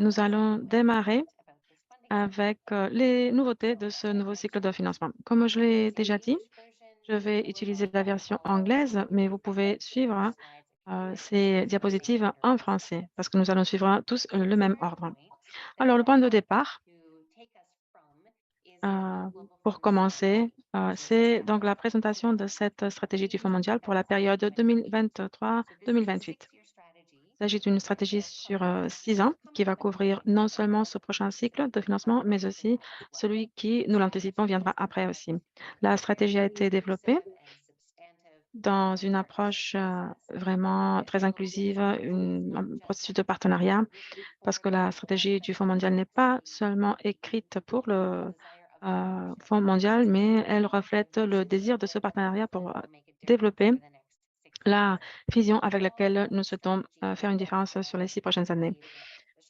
nous allons démarrer avec les nouveautés de ce nouveau cycle de financement. Comme je l'ai déjà dit, je vais utiliser la version anglaise, mais vous pouvez suivre ces diapositives en français parce que nous allons suivre tous le même ordre. Alors, le point de départ, euh, pour commencer, c'est donc la présentation de cette stratégie du Fonds mondial pour la période 2023-2028. Il s'agit d'une stratégie sur 6 ans qui va couvrir non seulement ce prochain cycle de financement, mais aussi celui qui, nous l'anticipons, viendra après aussi. La stratégie a été développée dans une approche vraiment très inclusive, un processus de partenariat, parce que la stratégie du Fonds mondial n'est pas seulement écrite pour le Fonds mondial, mais elle reflète le désir de ce partenariat pour développer la vision avec laquelle nous souhaitons faire une différence sur les 6 prochaines années.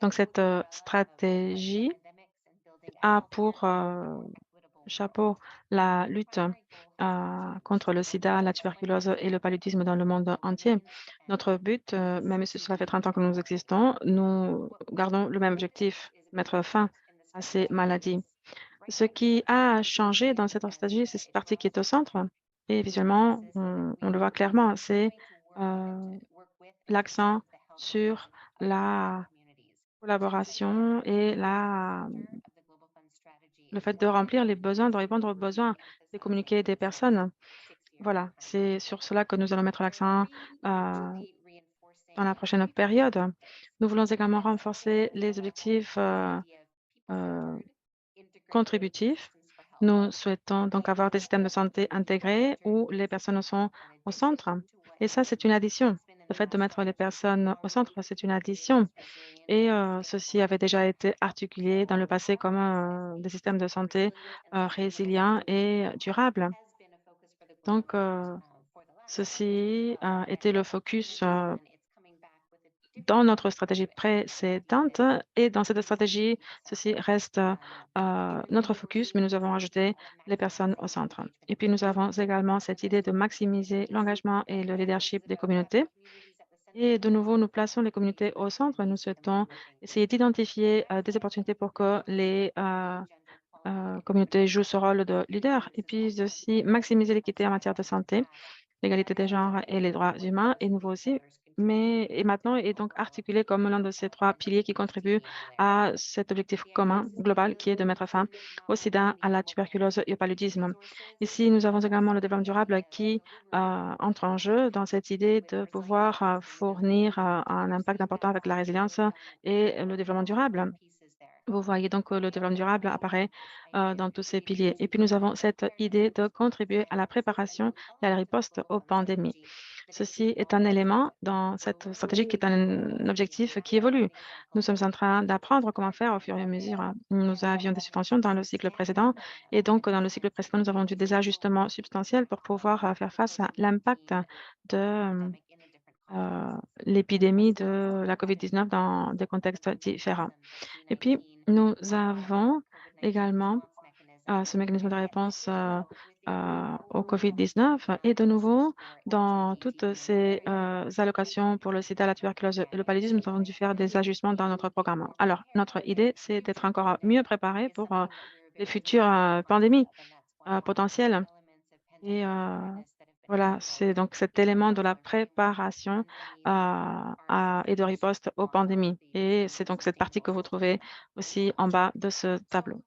Donc, cette stratégie a pour chapeau la lutte contre le sida, la tuberculose et le paludisme dans le monde entier. Notre but, même si cela fait 30 ans que nous existons, nous gardons le même objectif, mettre fin à ces maladies. Ce qui a changé dans cette stratégie, c'est cette partie qui est au centre. Et visuellement, on le voit clairement, c'est euh, l'accent sur la collaboration et le fait de remplir les besoins, de répondre aux besoins, de communiquer des personnes. Voilà, c'est sur cela que nous allons mettre l'accent dans la prochaine période. Nous voulons également renforcer les objectifs euh, contributifs. Nous souhaitons donc avoir des systèmes de santé intégrés où les personnes sont au centre. Et ça, c'est une addition. Le fait de mettre les personnes au centre, c'est une addition. Et ceci avait déjà été articulé dans le passé comme des systèmes de santé résilients et durables. Donc, ceci était le focus dans notre stratégie précédente et dans cette stratégie, ceci reste notre focus, mais nous avons ajouté les personnes au centre. Et puis, nous avons également cette idée de maximiser l'engagement et le leadership des communautés. Et de nouveau, nous plaçons les communautés au centre. Nous souhaitons essayer d'identifier des opportunités pour que les communautés jouent ce rôle de leader et puis aussi maximiser l'équité en matière de santé, l'égalité des genres et les droits humains est nouveau aussi, mais et maintenant est donc articulé comme l'un de ces 3 piliers qui contribuent à cet objectif commun global qui est de mettre fin au sida, à la tuberculose et au paludisme. Ici, nous avons également le développement durable qui entre en jeu dans cette idée de pouvoir fournir un impact important avec la résilience et le développement durable. Vous voyez donc que le développement durable apparaît dans tous ces piliers. Et puis, nous avons cette idée de contribuer à la préparation et à la riposte aux pandémies. Ceci est un élément dans cette stratégie qui est un objectif qui évolue. Nous sommes en train d'apprendre comment faire au fur et à mesure. Nous avions des subventions dans le cycle précédent et donc dans le cycle précédent, nous avons dû des ajustements substantiels pour pouvoir faire face à l'impact de l'épidémie de la COVID-19 dans des contextes différents. Et puis, nous avons également ce mécanisme de réponse au COVID-19 et de nouveau, dans toutes ces allocations pour le sida, la tuberculose et le paludisme, nous avons dû faire des ajustements dans notre programme. Alors, notre idée, c'est d'être encore mieux préparé pour les futures pandémies potentielles. Et voilà, c'est donc cet élément de la préparation et de riposte aux pandémies. Et c'est donc cette partie que vous trouvez aussi en bas de ce tableau.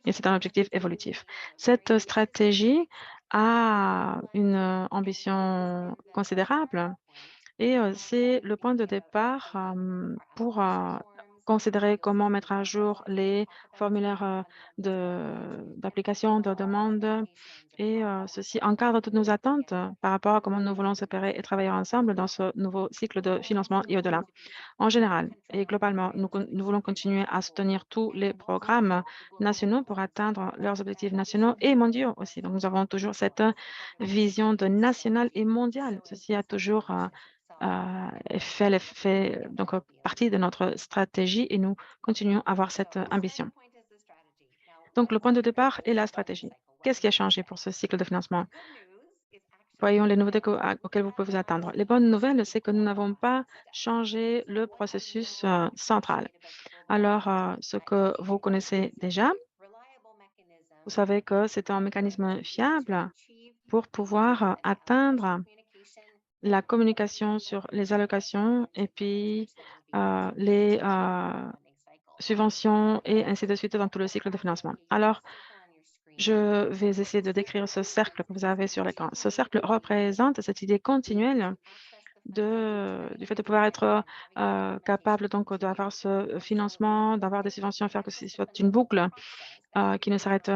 Et c'est un objectif évolutif. Cette stratégie a une ambition considérable et c'est le point de départ pour considérer comment mettre à jour les formulaires d'application, de demande et ceci encadre toutes nos attentes par rapport à comment nous voulons s'opérer et travailler ensemble dans ce nouveau cycle de financement et au-delà. En général et globalement, nous voulons continuer à soutenir tous les programmes nationaux pour atteindre leurs objectifs nationaux et mondiaux aussi. Donc, nous avons toujours cette vision de national et mondial. Ceci a toujours fait partie de notre stratégie et nous continuons à avoir cette ambition. Donc, le point de départ est la stratégie. Qu'est-ce qui a changé pour ce cycle de financement? Voyons les nouveautés auxquelles vous pouvez vous attendre. Les bonnes nouvelles, c'est que nous n'avons pas changé le processus central. Alors, ce que vous connaissez déjà, vous savez que c'est un mécanisme fiable pour pouvoir atteindre la communication sur les allocations et puis les subventions et ainsi de suite dans tout le cycle de financement. Alors, je vais essayer de décrire ce cercle que vous avez sur l'écran. Ce cercle représente cette idée continuelle du fait de pouvoir être capable donc d'avoir ce financement, d'avoir des subventions, faire que ce soit une boucle qui ne s'arrête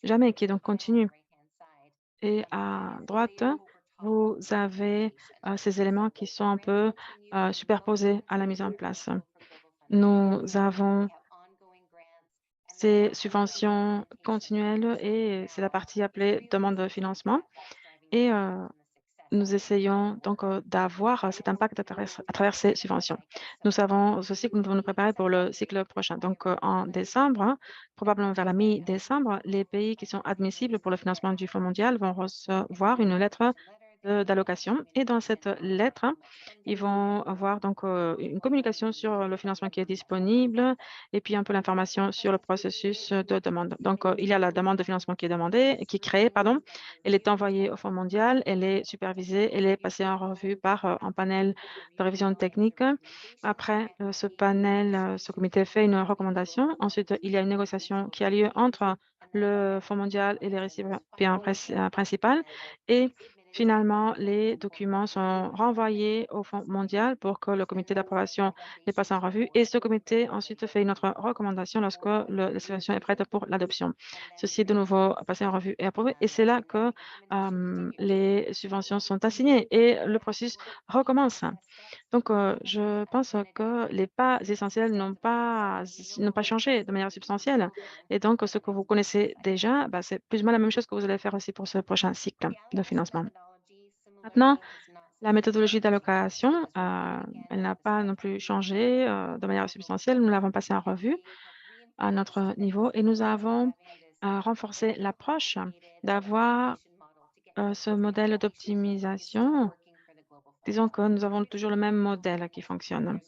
jamais, qui est donc continue. Et à droite, vous avez ces éléments qui sont un peu superposés à la mise en place. Nous avons ces subventions continuelles et c'est la partie appelée demande de financement. Et nous essayons donc d'avoir cet impact à travers ces subventions. Nous savons aussi que nous devons nous préparer pour le cycle prochain. Donc, en décembre, probablement vers la mi-décembre, les pays qui sont admissibles pour le financement du Fonds mondial vont recevoir une lettre d'allocation. Et dans cette lettre, ils vont avoir donc une communication sur le financement qui est disponible et puis un peu l'information sur le processus de demande. Donc, il y a la demande de financement qui est demandée, qui est créée, pardon. Elle est envoyée au Fonds mondial, elle est supervisée, elle est passée en revue par un panel de révision technique. Après, ce panel, ce comité fait une recommandation. Ensuite, il y a une négociation qui a lieu entre le Fonds mondial et les récipients principaux. Et finalement, les documents sont renvoyés au Fonds mondial pour que le comité d'approbation les passe en revue. Et ce comité ensuite fait une autre recommandation lorsque la situation est prête pour l'adoption. Ceci est de nouveau passé en revue et approuvé. Et c'est là que les subventions sont assignées et le processus recommence. Donc, je pense que les pas essentiels n'ont pas changé de manière substantielle. Et donc, ce que vous connaissez déjà, bah, c'est plus ou moins la même chose que vous allez faire aussi pour ce prochain cycle de financement. Maintenant, la méthodologie d'allocation, elle n'a pas non plus changé de manière substantielle. Nous l'avons passée en revue à notre niveau et nous avons renforcé l'approche d'avoir ce modèle d'optimisation. Disons que nous avons toujours le même modèle qui fonctionne.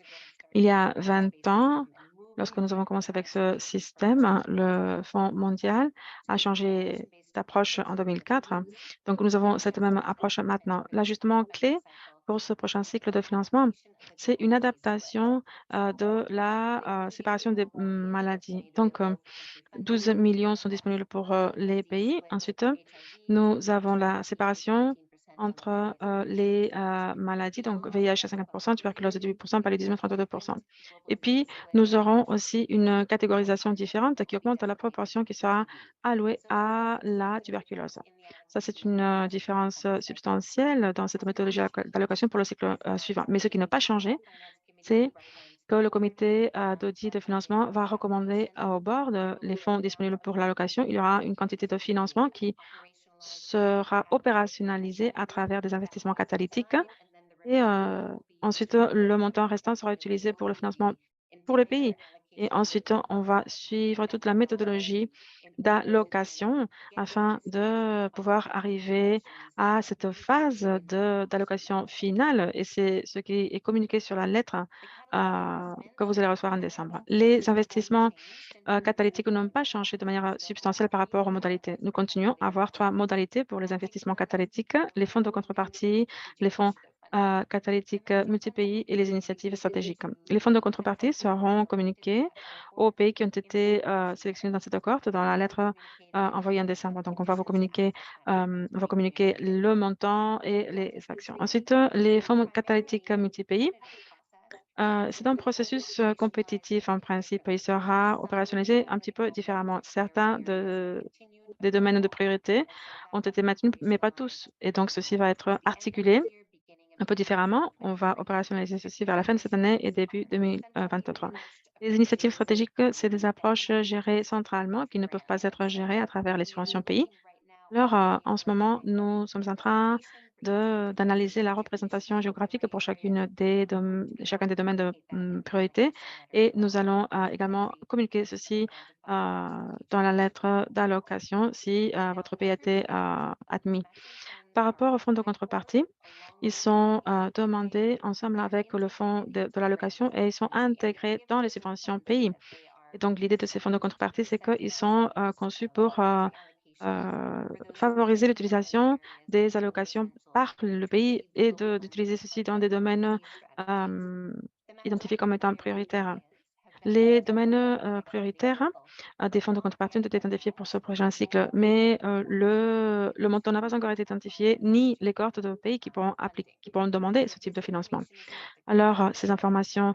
Il y a 20 ans, lorsque nous avons commencé avec ce système, le Fonds mondial a changé d'approche en 2004. Donc, nous avons cette même approche maintenant. L'ajustement clé pour ce prochain cycle de financement, c'est une adaptation de la séparation des maladies. Donc, 12 millions sont disponibles pour les pays. Ensuite, nous avons la séparation entre les maladies, donc VIH à 50%, tuberculose à 18%, paludisme à 32%. Et puis, nous aurons aussi une catégorisation différente qui augmente la proportion qui sera allouée à la tuberculose. Ça, c'est une différence substantielle dans cette méthodologie d'allocation pour le cycle suivant. Mais ce qui n'a pas changé, c'est que le comité d'audit de financement va recommander au board les fonds disponibles pour l'allocation. Il y aura une quantité de financement qui sera opérationnalisée à travers des investissements catalytiques et ensuite, le montant restant sera utilisé pour le financement pour le pays. Et ensuite, on va suivre toute la méthodologie d'allocation afin de pouvoir arriver à cette phase d'allocation finale. Et c'est ce qui est communiqué sur la lettre que vous allez recevoir en décembre. Les investissements catalytiques n'ont pas changé de manière substantielle par rapport aux modalités. Nous continuons à avoir trois modalités pour les investissements catalytiques, les fonds de contrepartie, les fonds catalytiques multi-pays et les initiatives stratégiques. Les fonds de contrepartie seront communiqués aux pays qui ont été sélectionnés dans cette cohorte dans la lettre envoyée en décembre. Donc, on va communiquer le montant et les actions. Ensuite, les fonds catalytiques multi-pays. C'est un processus compétitif en principe. Il sera opérationnalisé un petit peu différemment. Certains des domaines de priorité ont été maintenus, mais pas tous. Et donc, ceci va être articulé un peu différemment. On va opérationnaliser ceci vers la fin de cette année et début 2023. Les initiatives stratégiques, c'est des approches gérées centralement qui ne peuvent pas être gérées à travers les subventions pays. Alors, en ce moment, nous sommes en train d'analyser la représentation géographique pour chacun des domaines de priorité et nous allons également communiquer ceci dans la lettre d'allocation si votre pays a été admis. Par rapport au fonds de contrepartie, ils sont demandés ensemble avec le fonds de l'allocation et ils sont intégrés dans les subventions pays. Et donc, l'idée de ces fonds de contrepartie, c'est qu'ils sont conçus pour favoriser l'utilisation des allocations par le pays et d'utiliser ceci dans des domaines euh, identifiés comme étant prioritaires. Les domaines prioritaires des fonds de contrepartie ont été identifiés pour ce prochain cycle, mais le montant n'a pas encore été identifié, ni les cohortes de pays qui pourront demander ce type de financement. Alors, ces informations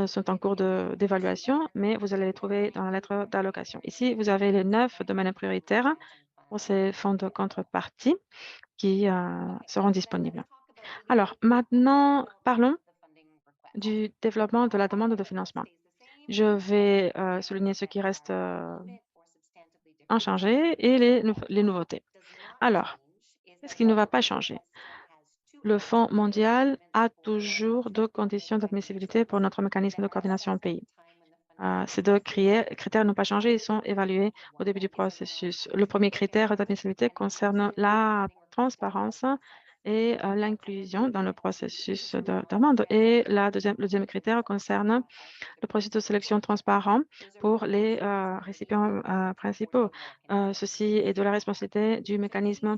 sont en cours d'évaluation, mais vous allez les trouver dans la lettre d'allocation. Ici, vous avez les 9 domaines prioritaires pour ces fonds de contrepartie qui seront disponibles. Alors, maintenant, parlons du développement de la demande de financement. Je vais souligner ce qui reste inchangé et les nouveautés. Alors, qu'est-ce qui ne va pas changer? Le Fonds mondial a toujours deux conditions d'admissibilité pour notre mécanisme de coordination au pays. Ces deux critères n'ont pas changé, ils sont évalués au début du processus. Le premier critère d'admissibilité concerne la transparence et l'inclusion dans le processus de demande. Et le deuxième critère concerne le processus de sélection transparent pour les récipients principaux. Ceci est de la responsabilité du mécanisme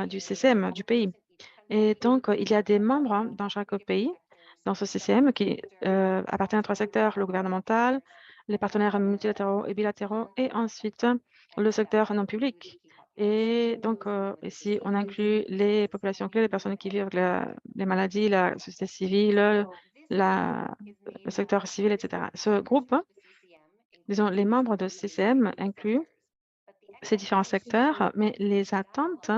du CCM du pays. Et donc, il y a des membres dans chaque pays, dans ce CCM, qui appartiennent à trois secteurs, le gouvernemental, les partenaires multilatéraux et bilatéraux, et ensuite le secteur non public. Et donc, ici, on inclut les populations clés, les personnes qui vivent avec les maladies, la société civile, la, le secteur civil, etc. Ce groupe, disons, les membres de CCM incluent ces différents secteurs, mais les attentes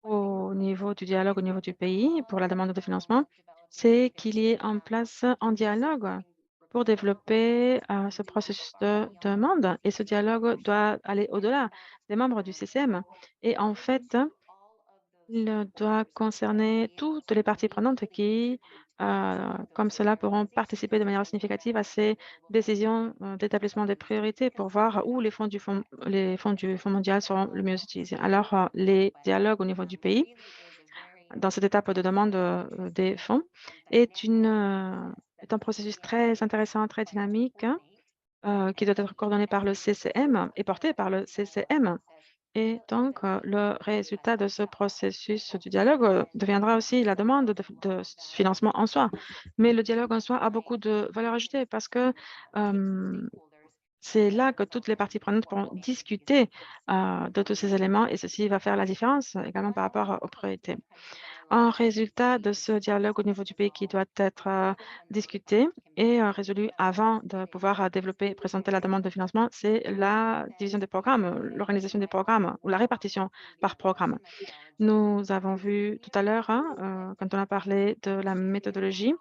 au niveau du dialogue au niveau du pays pour la demande de financement, c'est qu'il y ait en place un dialogue pour développer ce processus de demande. Et ce dialogue doit aller au-delà des membres du CCM. Et en fait, il doit concerner toutes les parties prenantes qui, comme cela, pourront participer de manière significative à ces décisions d'établissement des priorités pour voir où les fonds du Fonds mondial seront le mieux utilisés. Alors, les dialogues au niveau du pays, dans cette étape de demande des fonds, est un processus très intéressant, très dynamique, hein, qui doit être coordonné par le CCM et porté par le CCM. Et donc, le résultat de ce processus du dialogue deviendra aussi la demande de financement en soi. Mais le dialogue en soi a beaucoup de valeur ajoutée parce que c'est là que toutes les parties prenantes pourront discuter de tous ces éléments et ceci va faire la différence également par rapport aux priorités. Un résultat de ce dialogue au niveau du pays qui doit être discuté et résolu avant de pouvoir développer et présenter la demande de financement, c'est la division des programmes, l'organisation des programmes ou la répartition par programme. Nous avons vu tout à l'heure, hein, quand on a parlé de la méthodologie,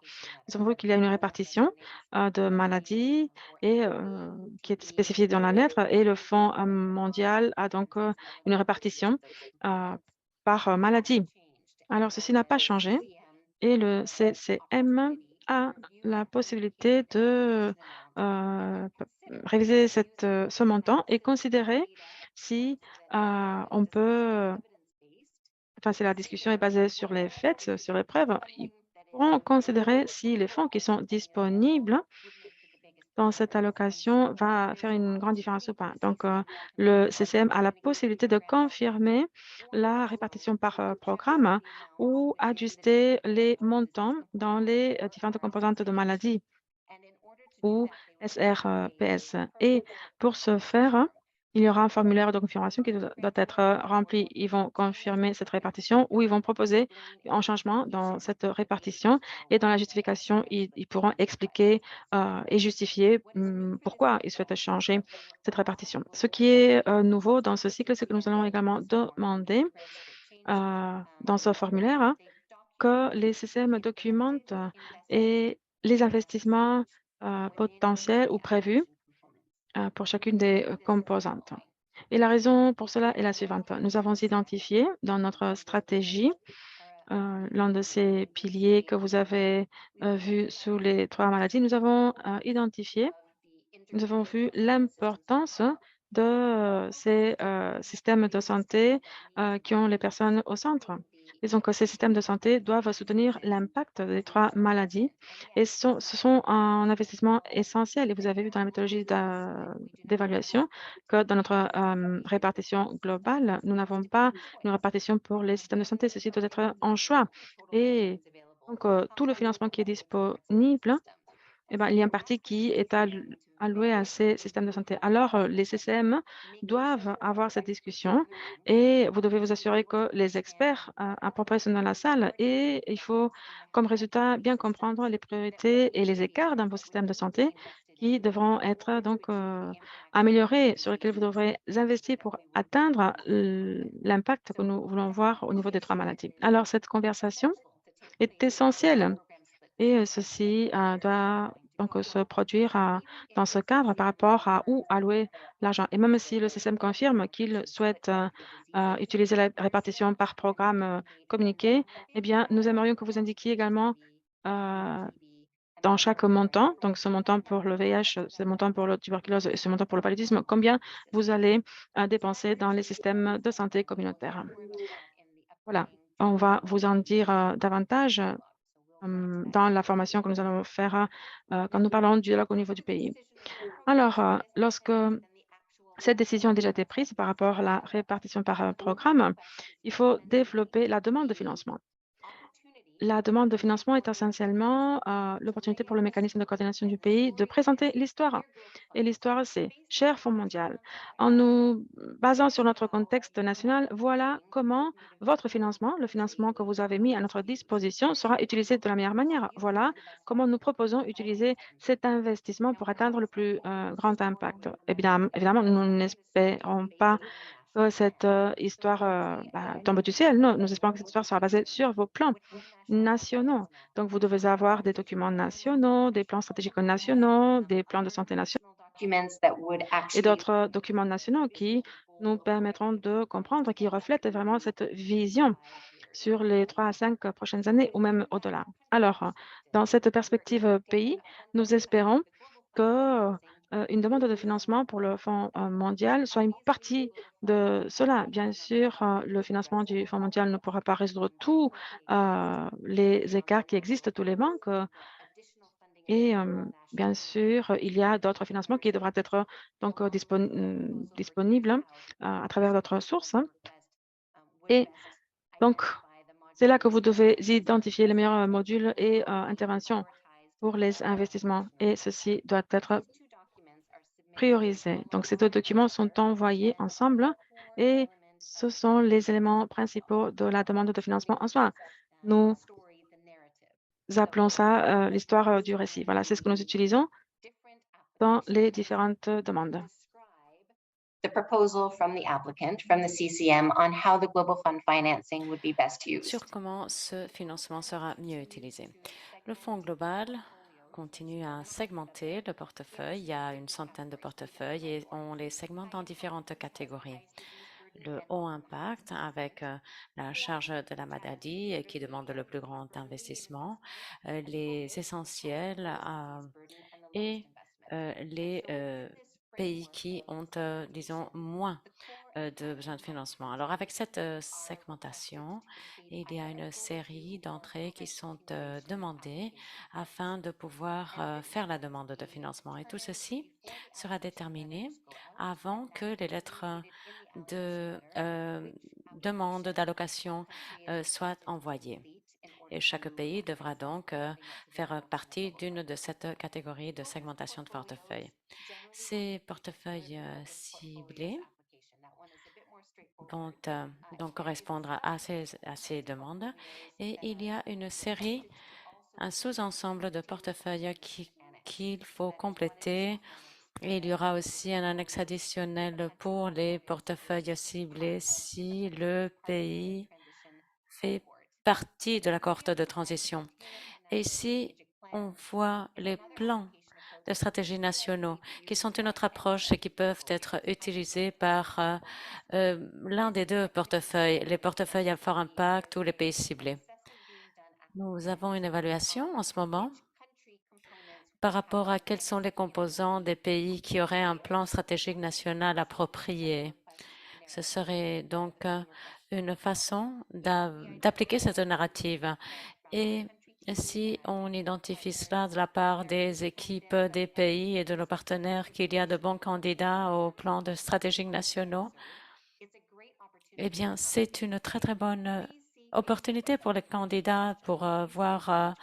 nous avons vu qu'il y a une répartition de maladies et qui est spécifiée dans la lettre et le Fonds mondial a donc une répartition euh, par maladie. Alors, ceci n'a pas changé et le CCM a la possibilité de réviser ce montant et considérer si on peut, enfin, si la discussion est basée sur les faits, sur les preuves, ils pourront considérer si les fonds qui sont disponibles dans cette allocation va faire une grande différence ou pas. Donc, le CCM a la possibilité de confirmer la répartition par programme ou ajuster les montants dans les différentes composantes de maladie ou SRPS. Et pour ce faire, il y aura un formulaire de confirmation qui doit être rempli. Ils vont confirmer cette répartition ou ils vont proposer un changement dans cette répartition et dans la justification, ils pourront expliquer et justifier pourquoi ils souhaitent changer cette répartition. Ce qui est nouveau dans ce cycle, c'est que nous allons également demander dans ce formulaire que les CCM documentent et les investissements potentiels ou prévus pour chacune des composantes. Et la raison pour cela est la suivante. Nous avons identifié dans notre stratégie l'un de ces piliers que vous avez vu sous les trois maladies. Nous avons identifié, nous avons vu l'importance de ces systèmes de santé qui ont les personnes au centre. Disons que ces systèmes de santé doivent soutenir l'impact des 3 maladies et ce sont un investissement essentiel et vous avez vu dans la méthodologie d'évaluation que dans notre, répartition globale, nous n'avons pas une répartition pour les systèmes de santé. Ceci doit être un choix et donc tout le financement qui est disponible eh ben, il y a une partie qui est allouée à ces systèmes de santé. Alors, les CCM doivent avoir cette discussion et vous devez vous assurer que les experts appropriés sont dans la salle et il faut, comme résultat, bien comprendre les priorités et les écarts dans vos systèmes de santé qui devront être donc améliorés, sur lesquels vous devrez investir pour atteindre l'impact que nous voulons voir au niveau des 3 maladies. Alors, cette conversation est essentielle et ceci, doit donc se produire, dans ce cadre par rapport à où allouer l'argent et même si le système confirme qu'il souhaite, utiliser la répartition par programme, communiqué, eh bien, nous aimerions que vous indiquiez également, heu, dans chaque montant, donc ce montant pour le VIH, ce montant pour la tuberculose et ce montant pour le paludisme, combien vous allez, dépenser dans les systèmes de santé communautaires. Voilà, on va vous en dire, davantage dans la formation que nous allons faire, quand nous parlons du dialogue au niveau du pays. Alors, lorsque cette décision a déjà été prise par rapport à la répartition par, programme, il faut développer la demande de financement. La demande de financement est essentiellement l'opportunité pour le mécanisme de coordination du pays de présenter l'histoire. Et l'histoire, c'est cher Fonds mondial. En nous basant sur notre contexte national, voilà comment votre financement, le financement que vous avez mis à notre disposition, sera utilisé de la meilleure manière. Voilà comment nous proposons d'utiliser cet investissement pour atteindre le plus grand impact. Évidemment, nous n'espérons pas que cette histoire tombe du ciel. Non, nous espérons que cette histoire sera basée sur vos plans nationaux. Donc, vous devez avoir des documents nationaux, des plans stratégiques nationaux, des plans de santé nationaux et d'autres documents nationaux qui nous permettront de comprendre, qui reflètent vraiment cette vision sur les 3 à 5 prochaines années ou même au-delà. Alors, dans cette perspective pays, nous espérons que une demande de financement pour le Fonds mondial soit une partie de cela. Bien sûr, le financement du Fonds mondial ne pourra pas résoudre tous les écarts qui existent, tous les manques. Et bien sûr, il y a d'autres financements qui devraient être donc disponibles à travers d'autres sources, hein. Et donc, c'est là que vous devez identifier les meilleurs modules et interventions pour les investissements et ceci doit être priorisé. Donc, ces 2 documents sont envoyés ensemble et ce sont les éléments principaux de la demande de financement en soi. Nous appelons ça l'histoire du récit. Voilà, c'est ce que nous utilisons dans les différentes demandes. The proposal from the applicant from the CCM on how the Global Fund financing would be best Sur used. comment ce financement sera mieux utilisé. Le Fonds global continue à segmenter le portefeuille. Il y a une centaine de portefeuilles et on les segmente en différentes catégories. Le haut impact avec la charge de la maladie qui demande le plus grand investissement, les essentiels et les pays qui ont, disons, moins de besoin de financement. Alors, avec cette segmentation, il y a une série d'entrées qui sont demandées afin de pouvoir faire la demande de financement. Et tout ceci sera déterminé avant que les lettres de demande d'allocation soient envoyées. Et chaque pays devra donc faire partie d'une de cette catégorie de segmentation de portefeuille. Ces portefeuilles ciblés vont donc correspondre à ces demandes et il y a une série, un sous-ensemble de portefeuilles qu'il faut compléter et il y aura aussi un annexe additionnel pour les portefeuilles ciblés si le pays fait partie de la cohorte de transition. Et ici, on voit les plans de stratégies nationaux qui sont une autre approche et qui peuvent être utilisés par l'un des 2 portefeuilles, les portefeuilles à fort impact ou les pays ciblés. Nous avons une évaluation en ce moment par rapport à quels sont les composants des pays qui auraient un plan stratégique national approprié. Ce serait donc une façon d'appliquer cette narrative. Et si on identifie cela de la part des équipes des pays et de nos partenaires, qu'il y a de bons candidats au plan de stratégiques nationaux, eh bien, c'est une très, très bonne opportunité pour les candidats pour voir,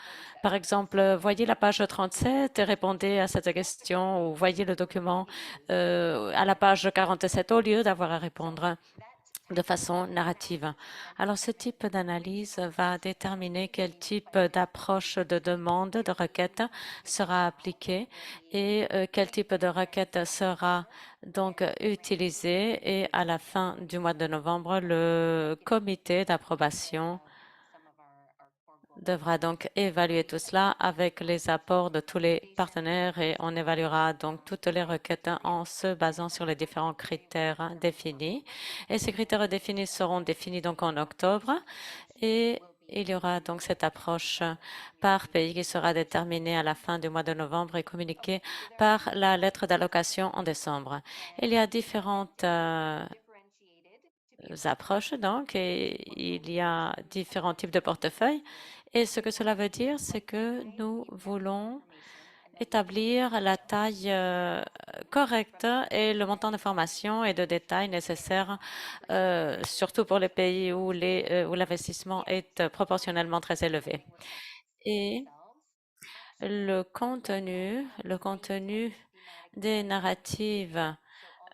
par exemple, voyez la page 37 et répondez à cette question ou voyez le document à la page 47 au lieu d'avoir à répondre de façon narrative. Alors, ce type d'analyse va déterminer quel type d'approche de demande de requête sera appliqué et quel type de requête sera donc utilisé. Et à la fin du mois de novembre, le comité d'approbation devra donc évaluer tout cela avec les apports de tous les partenaires et on évaluera donc toutes les requêtes en se basant sur les différents critères définis. Et ces critères définis seront définis donc en octobre et il y aura donc cette approche par pays qui sera déterminée à la fin du mois de novembre et communiquée par la lettre d'allocation en décembre. Il y a différentes approches donc et il y a différents types de portefeuilles. Et ce que cela veut dire, c'est que nous voulons établir la taille correcte et le montant d'informations et de détails nécessaires, surtout pour les pays où l'investissement est proportionnellement très élevé. Et le contenu des narratives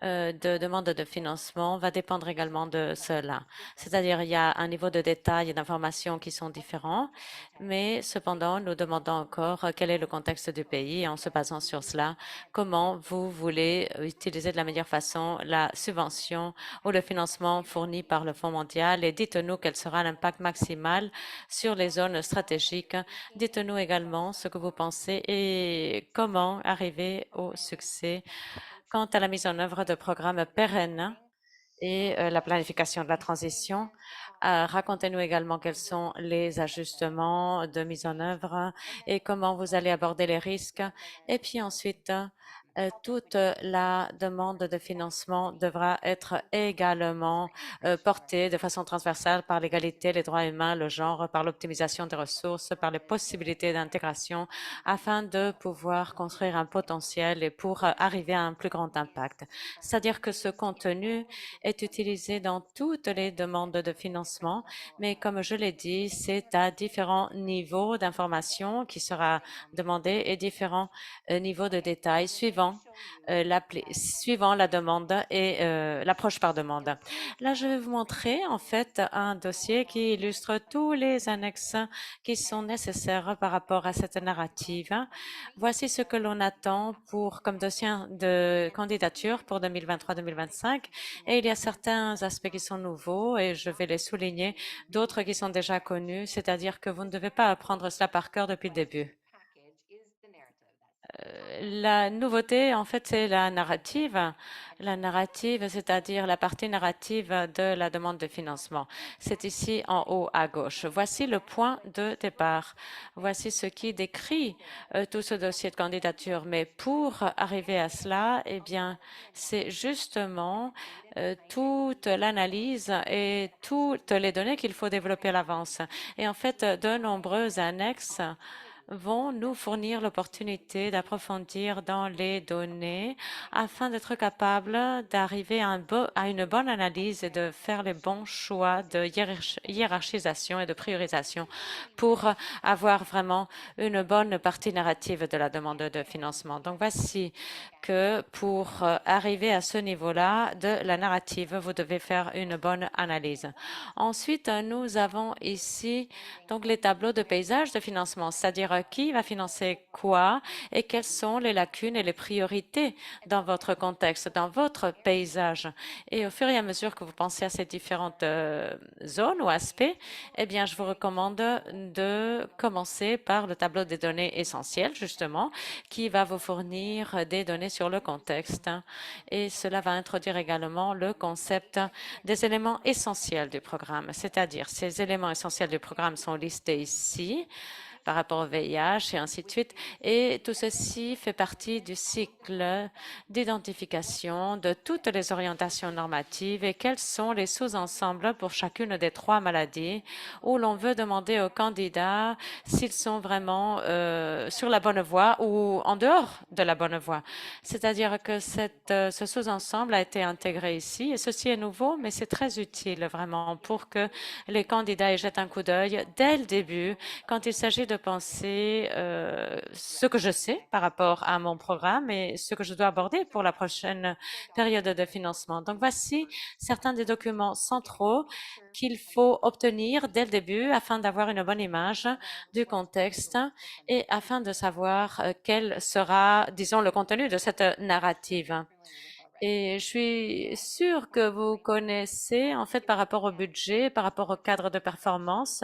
de demande de financement va dépendre également de cela. C'est-à-dire, il y a un niveau de détail et d'informations qui sont différents, mais cependant, nous demandons encore quel est le contexte du pays et en se basant sur cela, comment vous voulez utiliser de la meilleure façon la subvention ou le financement fourni par le Fonds mondial et dites-nous quel sera l'impact maximal sur les zones stratégiques. Dites-nous également ce que vous pensez et comment arriver au succès quant à la mise en œuvre de programmes pérennes et la planification de la transition, racontez-nous également quels sont les ajustements de mise en œuvre et comment vous allez aborder les risques. Et puis ensuite, toute la demande de financement devra être également portée de façon transversale par l'égalité, les droits humains, le genre, par l'optimisation des ressources, par les possibilités d'intégration, afin de pouvoir construire un potentiel et pour arriver à un plus grand impact. C'est-à-dire que ce contenu est utilisé dans toutes les demandes de financement, mais comme je l'ai dit, c'est à différents niveaux d'information qui sera demandé et différents niveaux de détails suivant la demande et l'approche par demande. Là, je vais vous montrer en fait un dossier qui illustre tous les annexes qui sont nécessaires par rapport à cette narrative. Voici ce que l'on attend comme dossier de candidature pour 2023-2025 et il y a certains aspects qui sont nouveaux et je vais les souligner, d'autres qui sont déjà connus, c'est-à-dire que vous ne devez pas apprendre cela par cœur depuis le début. La nouveauté, en fait, c'est la narrative. La narrative, c'est-à-dire la partie narrative de la demande de financement. C'est ici en haut à gauche. Voici le point de départ. Voici ce qui décrit tout ce dossier de candidature. Mais pour arriver à cela, eh bien, c'est justement toute l'analyse et toutes les données qu'il faut développer à l'avance. Et en fait, de nombreuses annexes vont nous fournir l'opportunité d'approfondir dans les données afin d'être capable d'arriver à une bonne analyse et de faire les bons choix de hiérarchisation et de priorisation pour avoir vraiment une bonne partie narrative de la demande de financement. Donc voici que pour arriver à ce niveau-là de la narrative, vous devez faire une bonne analyse. Ensuite, nous avons ici donc les tableaux de paysage de financement, c'est-à-dire qui va financer quoi et quelles sont les lacunes et les priorités dans votre contexte, dans votre paysage. Et au fur et à mesure que vous pensez à ces différentes zones ou aspects, eh bien, je vous recommande de commencer par le tableau des données essentielles, justement, qui va vous fournir des données sur le contexte. Et cela va introduire également le concept des éléments essentiels du programme, c'est-à-dire ces éléments essentiels du programme sont listés ici. par rapport au VIH et ainsi de suite. Et tout ceci fait partie du cycle d'identification de toutes les orientations normatives et quels sont les sous-ensembles pour chacune des 3 maladies où l'on veut demander aux candidats s'ils sont vraiment sur la bonne voie ou en dehors de la bonne voie. C'est-à-dire que ce sous-ensemble a été intégré ici et ceci est nouveau, mais c'est très utile vraiment pour que les candidats y jettent un coup d'œil dès le début quand il s'agit de penser ce que je sais par rapport à mon programme et ce que je dois aborder pour la prochaine période de financement. Donc voici certains des documents centraux qu'il faut obtenir dès le début afin d'avoir une bonne image du contexte et afin de savoir quel sera, disons, le contenu de cette narrative. Et je suis sûre que vous connaissez, en fait, par rapport au budget, par rapport au cadre de performance,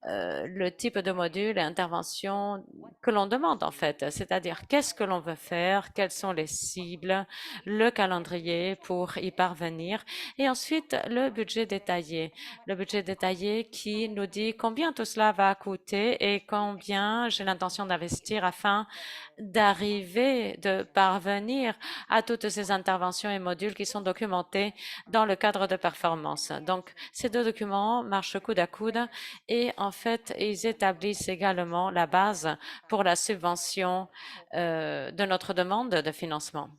le type de module et intervention que l'on demande, en fait. C'est-à-dire, qu'est-ce que l'on veut faire, quelles sont les cibles, le calendrier pour y parvenir. Et ensuite, le budget détaillé. Le budget détaillé qui nous dit combien tout cela va coûter et combien j'ai l'intention d'investir afin d'arriver, de parvenir à toutes ces interventions et modules qui sont documentés dans le cadre de performance. Donc, ces 2 documents marchent coude à coude et en fait, ils établissent également la base pour la subvention de notre demande de financement.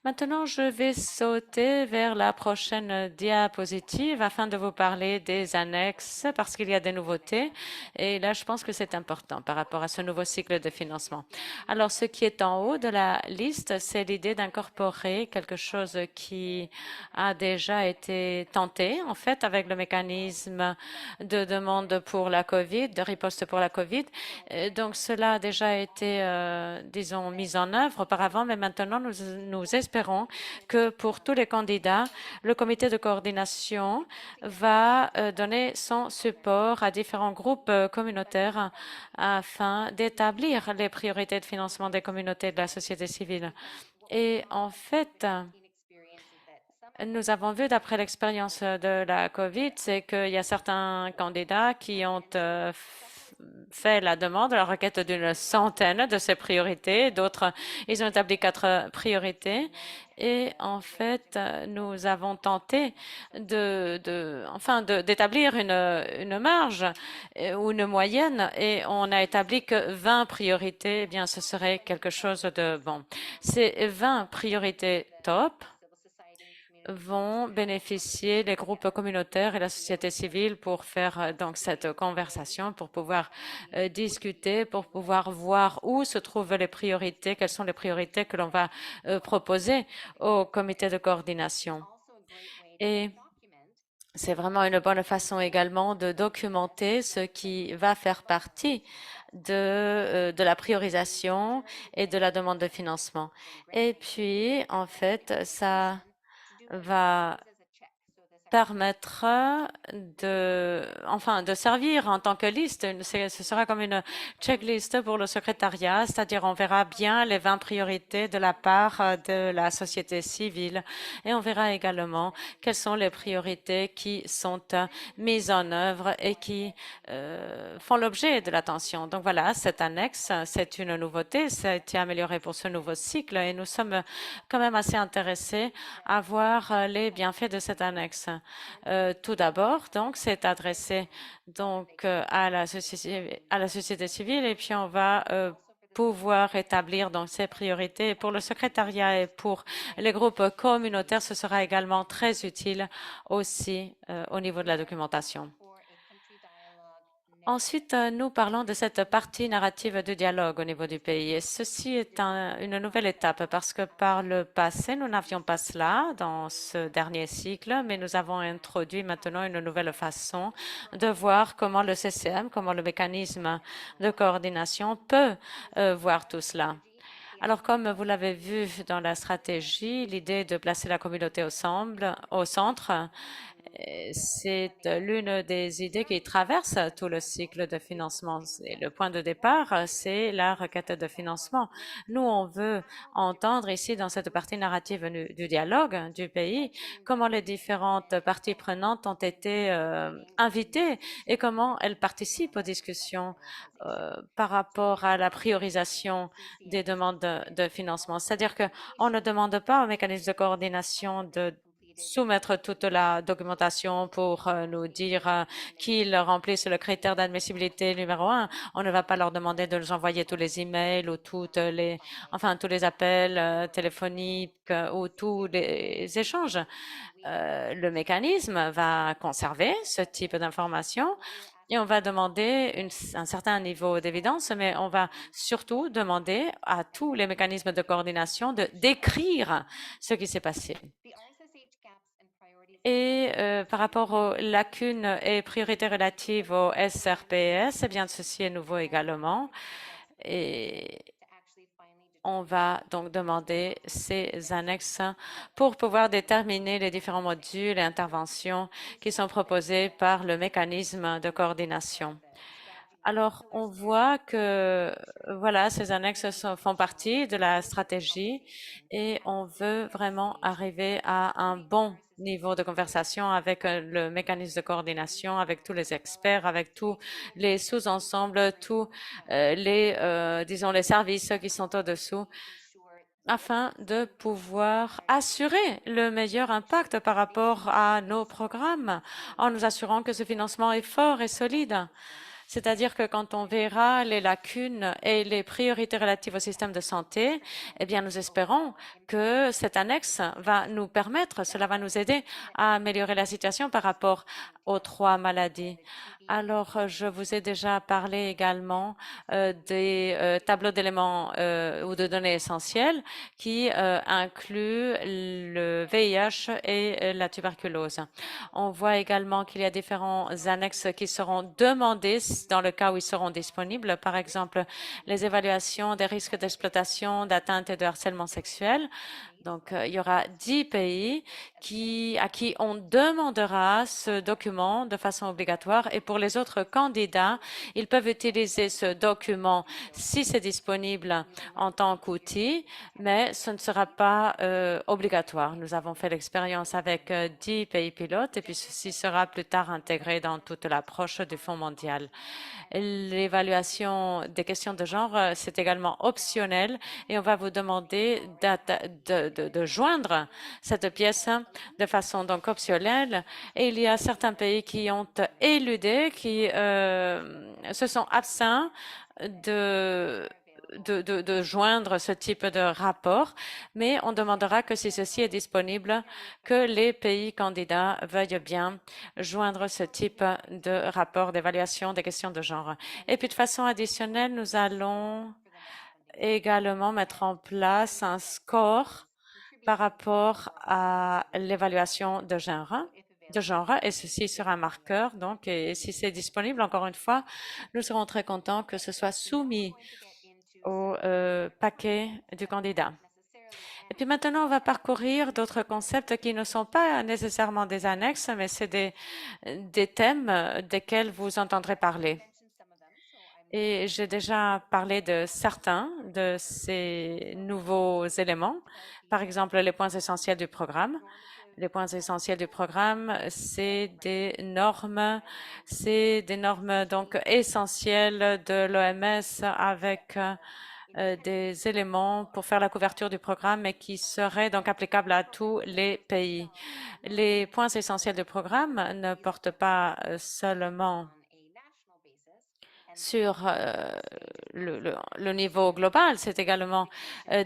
Maintenant, je vais sauter vers la prochaine diapositive afin de vous parler des annexes parce qu'il y a des nouveautés. Et là, je pense que c'est important par rapport à ce nouveau cycle de financement. Alors, ce qui est en haut de la liste, c'est l'idée d'incorporer quelque chose qui a déjà été tenté, en fait, avec le mécanisme de demande pour la COVID, de riposte pour la COVID. Donc, cela a déjà été, disons, mis en œuvre auparavant, mais maintenant, nous espérons que pour tous les candidats, le comité de coordination va donner son support à différents groupes communautaires afin d'établir les priorités de financement des communautés de la société civile. Et en fait, nous avons vu d'après l'expérience de la COVID, c'est qu'il y a certains candidats qui ont fait la demande, la requête d'une centaine de ces priorités. D'autres, ils ont établi 4 priorités. Et en fait, nous avons tenté d'établir une marge ou une moyenne et on a établi que 20 priorités. Eh bien, ce serait quelque chose de bon. Ces 20 priorités top vont bénéficier les groupes communautaires et la société civile pour faire donc cette conversation, pour pouvoir discuter, pour pouvoir voir où se trouvent les priorités, quelles sont les priorités que l'on va proposer au comité de coordination. Et c'est vraiment une bonne façon également de documenter ce qui va faire partie de la priorisation et de la demande de financement. Et puis, en fait, ça va permettre de servir en tant que liste. Ce sera comme une checklist pour le secrétariat, c'est-à-dire on verra bien les 20 priorités de la part de la société civile et on verra également quelles sont les priorités qui sont mises en œuvre et qui font l'objet de l'attention. Donc voilà, cette annexe, c'est une nouveauté, ça a été amélioré pour ce nouveau cycle et nous sommes quand même assez intéressés à voir les bienfaits de cette annexe. Tout d'abord, donc, c'est adressé donc à la société civile et puis on va pouvoir établir donc ces priorités. Et pour le secrétariat et pour les groupes communautaires, ce sera également très utile aussi au niveau de la documentation. Ensuite, nous parlons de cette partie narrative de dialogue au niveau du pays. Et ceci est une nouvelle étape parce que par le passé, nous n'avions pas cela dans ce dernier cycle, mais nous avons introduit maintenant une nouvelle façon de voir comment le CCM, comment le mécanisme de coordination peut voir tout cela. Alors, comme vous l'avez vu dans la stratégie, l'idée de placer la communauté au centre C'est l'une des idées qui traverse tout le cycle de financement. Le point de départ, c'est la requête de financement. Nous, on veut entendre ici, dans cette partie narrative du dialogue du pays, comment les différentes parties prenantes ont été invitées et comment elles participent aux discussions par rapport à la priorisation des demandes de financement. C'est-à-dire qu'on ne demande pas au mécanisme de coordination de soumettre toute la documentation pour nous dire qu'ils remplissent le critère d'admissibilité numéro 1. On ne va pas leur demander de nous envoyer tous les emails ou tous les appels téléphoniques ou tous les échanges. Le mécanisme va conserver ce type d'informations et on va demander un certain niveau d'évidence, mais on va surtout demander à tous les mécanismes de coordination de décrire ce qui s'est passé. Et par rapport aux lacunes et priorités relatives au SRPS, eh bien, ceci est nouveau également. Et on va donc demander ces annexes pour pouvoir déterminer les différents modules et interventions qui sont proposés par le mécanisme de coordination. Alors, on voit que voilà, ces annexes font partie de la stratégie et on veut vraiment arriver à un bon niveau de conversation avec le mécanisme de coordination, avec tous les experts, avec tous les sous-ensembles, tous disons, les services qui sont au-dessous, afin de pouvoir assurer le meilleur impact par rapport à nos programmes, en nous assurant que ce financement est fort et solide. C'est-à-dire que quand on verra les lacunes et les priorités relatives au système de santé, eh bien, nous espérons que cette annexe va nous permettre, cela va nous aider à améliorer la situation par rapport aux 3 maladies. Alors, je vous ai déjà parlé également des tableaux d'éléments ou de données essentielles qui incluent le VIH et la tuberculose. On voit également qu'il y a différents annexes qui seront demandés dans le cas où ils seront disponibles. Par exemple, les évaluations des risques d'exploitation, d'atteinte et de harcèlement sexuel. Donc, il y aura 10 pays à qui on demandera ce document de façon obligatoire. Et pour les autres candidats, ils peuvent utiliser ce document si c'est disponible en tant qu'outil, mais ce ne sera pas obligatoire. Nous avons fait l'expérience avec 10 pays pilotes et puis ceci sera plus tard intégré dans toute l'approche du Fonds mondial. L'évaluation des questions de genre, c'est également optionnel et on va vous demander de joindre cette pièce de façon donc optionnelle. Et il y a certains pays qui ont éludé, qui se sont absents de joindre ce type de rapport, mais on demandera que si ceci est disponible, que les pays candidats veuillent bien joindre ce type de rapport d'évaluation des questions de genre. Et puis de façon additionnelle, nous allons également mettre en place un score par rapport à l'évaluation de genre, et ceci sera un marqueur. Donc, et si c'est disponible, encore une fois, nous serons très contents que ce soit soumis au paquet du candidat. Et puis maintenant, on va parcourir d'autres concepts qui ne sont pas nécessairement des annexes, mais c'est des thèmes desquels vous entendrez parler. Et j'ai déjà parlé de certains de ces nouveaux éléments, par exemple les points essentiels du programme. Les points essentiels du programme, c'est des normes donc essentielles de l'OMS avec des éléments pour faire la couverture du programme et qui seraient donc applicables à tous les pays. Les points essentiels du programme ne portent pas seulement sur le niveau global, c'est également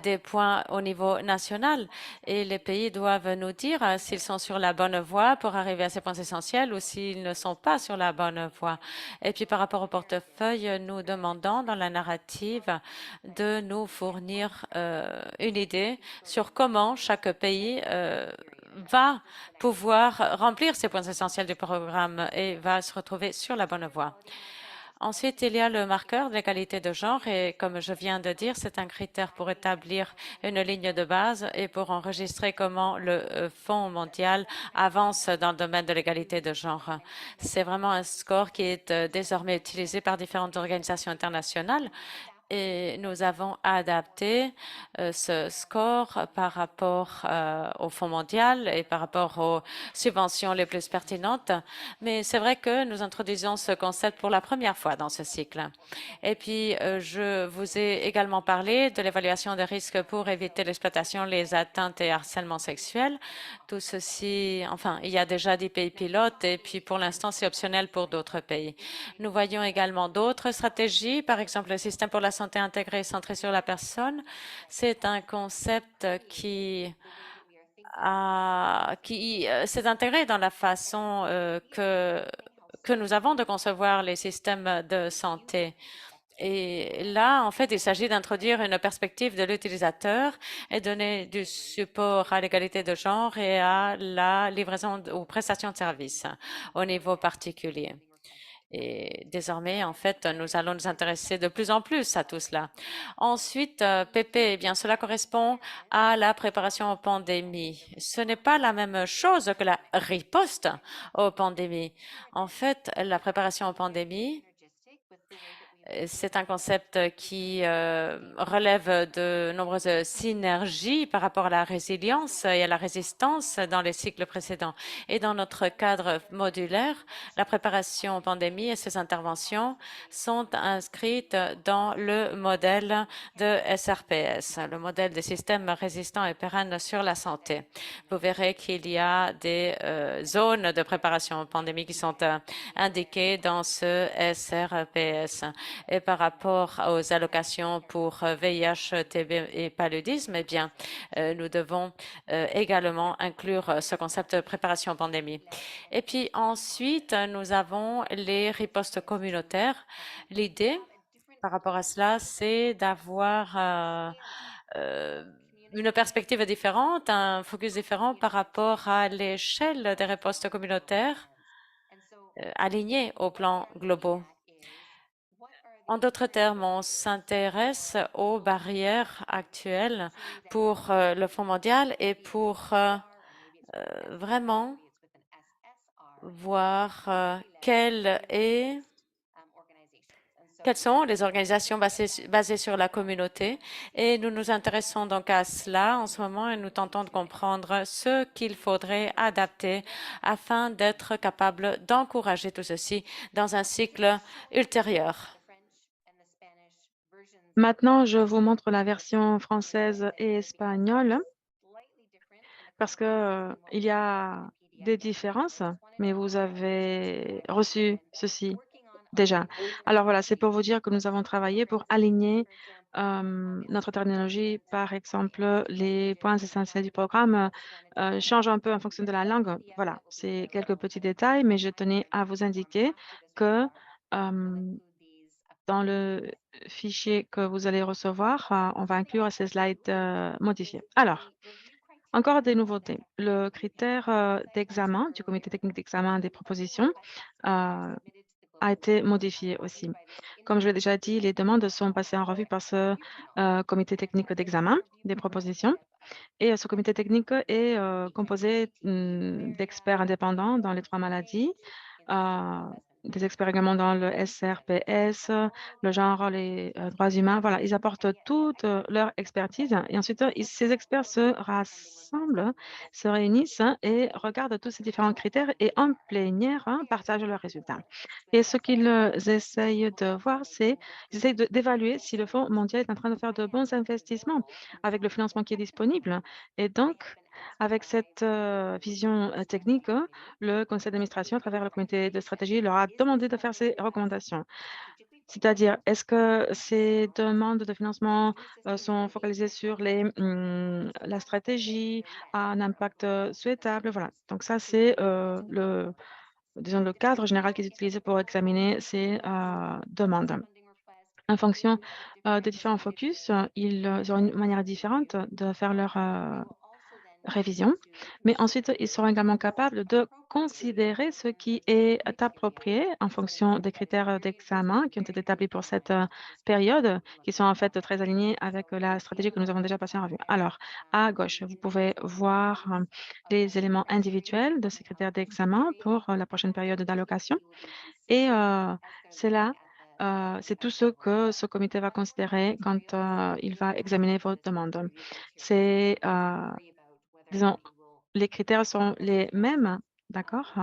des points au niveau national. Et les pays doivent nous dire s'ils sont sur la bonne voie pour arriver à ces points essentiels ou s'ils ne sont pas sur la bonne voie. Et puis par rapport au portefeuille, nous demandons dans la narrative de nous fournir une idée sur comment chaque pays va pouvoir remplir ces points essentiels du programme et va se retrouver sur la bonne voie. Ensuite, il y a le marqueur de l'égalité de genre et comme je viens de dire, c'est un critère pour établir une ligne de base et pour enregistrer comment le Fonds mondial avance dans le domaine de l'égalité de genre. C'est vraiment un score qui est désormais utilisé par différentes organisations internationales et nous avons adapté ce score par rapport au Fonds mondial et par rapport aux subventions les plus pertinentes. Mais c'est vrai que nous introduisons ce concept pour la première fois dans ce cycle. Et puis, je vous ai également parlé de l'évaluation des risques pour éviter l'exploitation, les atteintes et harcèlement sexuel. Tout ceci, enfin, il y a déjà des pays pilotes et puis pour l'instant, c'est optionnel pour d'autres pays. Nous voyons également d'autres stratégies, par exemple le système pour la santé intégrée centré sur la personne. C'est un concept qui s'est intégré dans la façon que nous avons de concevoir les systèmes de santé. Et là, en fait, il s'agit d'introduire une perspective de l'utilisateur et donner du support à l'égalité de genre et à la livraison aux prestations de services au niveau particulier. Et désormais, en fait, nous allons nous intéresser de plus en plus à tout cela. Ensuite, PP, eh bien, cela correspond à la préparation aux pandémies. Ce n'est pas la même chose que la riposte aux pandémies. En fait, la préparation aux pandémies, c'est un concept qui relève de nombreuses synergies par rapport à la résilience et à la résistance dans les cycles précédents. Et dans notre cadre modulaire, la préparation aux pandémies et ses interventions sont inscrites dans le modèle de SRPS, le modèle des systèmes résistants et pérennes sur la santé. Vous verrez qu'il y a des zones de préparation aux pandémies qui sont indiquées dans ce SRPS. Et par rapport aux allocations pour VIH, TB et paludisme, eh bien, nous devons également inclure ce concept de préparation aux pandémies. Et puis ensuite, nous avons les ripostes communautaires. L'idée par rapport à cela, c'est d'avoir une perspective différente, un focus différent par rapport à l'échelle des ripostes communautaires alignées au plan global. En d'autres termes, on s'intéresse aux barrières actuelles pour le Fonds mondial et pour vraiment voir quelles sont les organisations basées sur la communauté. Et nous nous intéressons donc à cela en ce moment et nous tentons de comprendre ce qu'il faudrait adapter afin d'être capable d'encourager tout ceci dans un cycle ultérieur. Maintenant, je vous montre la version française et espagnole parce que il y a des différences, mais vous avez reçu ceci déjà. Alors voilà, c'est pour vous dire que nous avons travaillé pour aligner notre terminologie. Par exemple, les points essentiels du programme changent un peu en fonction de la langue. Voilà, c'est quelques petits détails, mais je tenais à vous indiquer que dans le fichier que vous allez recevoir, on va inclure ces slides modifiés. Alors, encore des nouveautés. Le critère d'examen du comité technique d'examen des propositions a été modifié aussi. Comme je l'ai déjà dit, les demandes sont passées en revue par ce comité technique d'examen des propositions. Et ce comité technique est composé d'experts indépendants dans les 3 maladies, euh, des experts également dans le SRPS, le genre, les droits humains. Voilà, ils apportent toute leur expertise et ensuite, ces experts se rassemblent, se réunissent et regardent tous ces différents critères et en plénière, partagent leurs résultats. Et ce qu'ils essayent de voir, c'est ils essayent d'évaluer si le Fonds mondial est en train de faire de bons investissements avec le financement qui est disponible. Et donc, avec cette vision technique, le conseil d'administration, à travers le comité de stratégie, leur a demandé de faire ces recommandations. C'est-à-dire, est-ce que ces demandes de financement sont focalisées sur la stratégie, à un impact souhaitable? Voilà. Donc ça, c'est disons, le cadre général qu'ils utilisent pour examiner ces demandes. En fonction des différents focus, ils ont une manière différente de faire leur révision, mais ensuite, ils seront également capables de considérer ce qui est approprié en fonction des critères d'examen qui ont été établis pour cette période, qui sont en fait très alignés avec la stratégie que nous avons déjà passée en revue. Alors, à gauche, vous pouvez voir les éléments individuels de ces critères d'examen pour la prochaine période d'allocation. Et c'est là, c'est tout ce que ce comité va considérer quand il va examiner vos demandes. C'est, disons, les critères sont les mêmes, d'accord?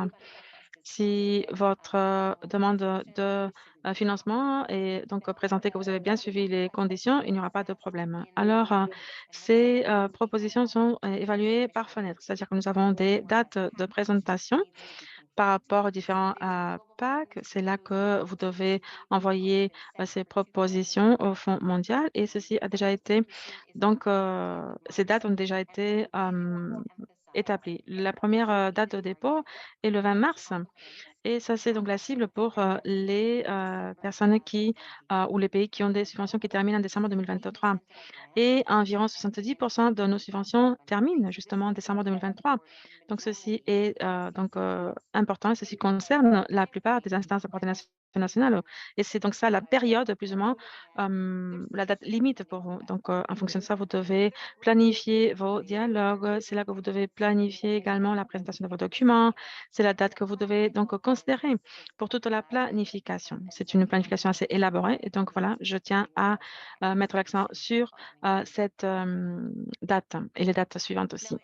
Si votre demande de financement est donc présentée que vous avez bien suivi les conditions, il n'y aura pas de problème. Alors, ces propositions sont évaluées par fenêtre, c'est-à-dire que nous avons des dates de présentation par rapport aux différents PAC. C'est là que vous devez envoyer ces propositions au Fonds mondial et ceci a déjà été, donc, ces dates ont déjà été établies. La première date de dépôt est le 20 mars. Et ça, c'est donc la cible pour les personnes qui ou les pays qui ont des subventions qui terminent en décembre 2023. Et environ 70% de nos subventions terminent justement en décembre 2023. Donc, ceci est donc important. Ceci concerne la plupart des instances de coordination nationale. Et c'est donc ça la période, plus ou moins, la date limite pour vous. Donc, en fonction de ça, vous devez planifier vos dialogues. C'est là que vous devez planifier également la présentation de vos documents. C'est la date que vous devez donc considérer pour toute la planification. C'est une planification assez élaborée. Et donc, voilà, je tiens à mettre l'accent sur cette date et les dates suivantes aussi.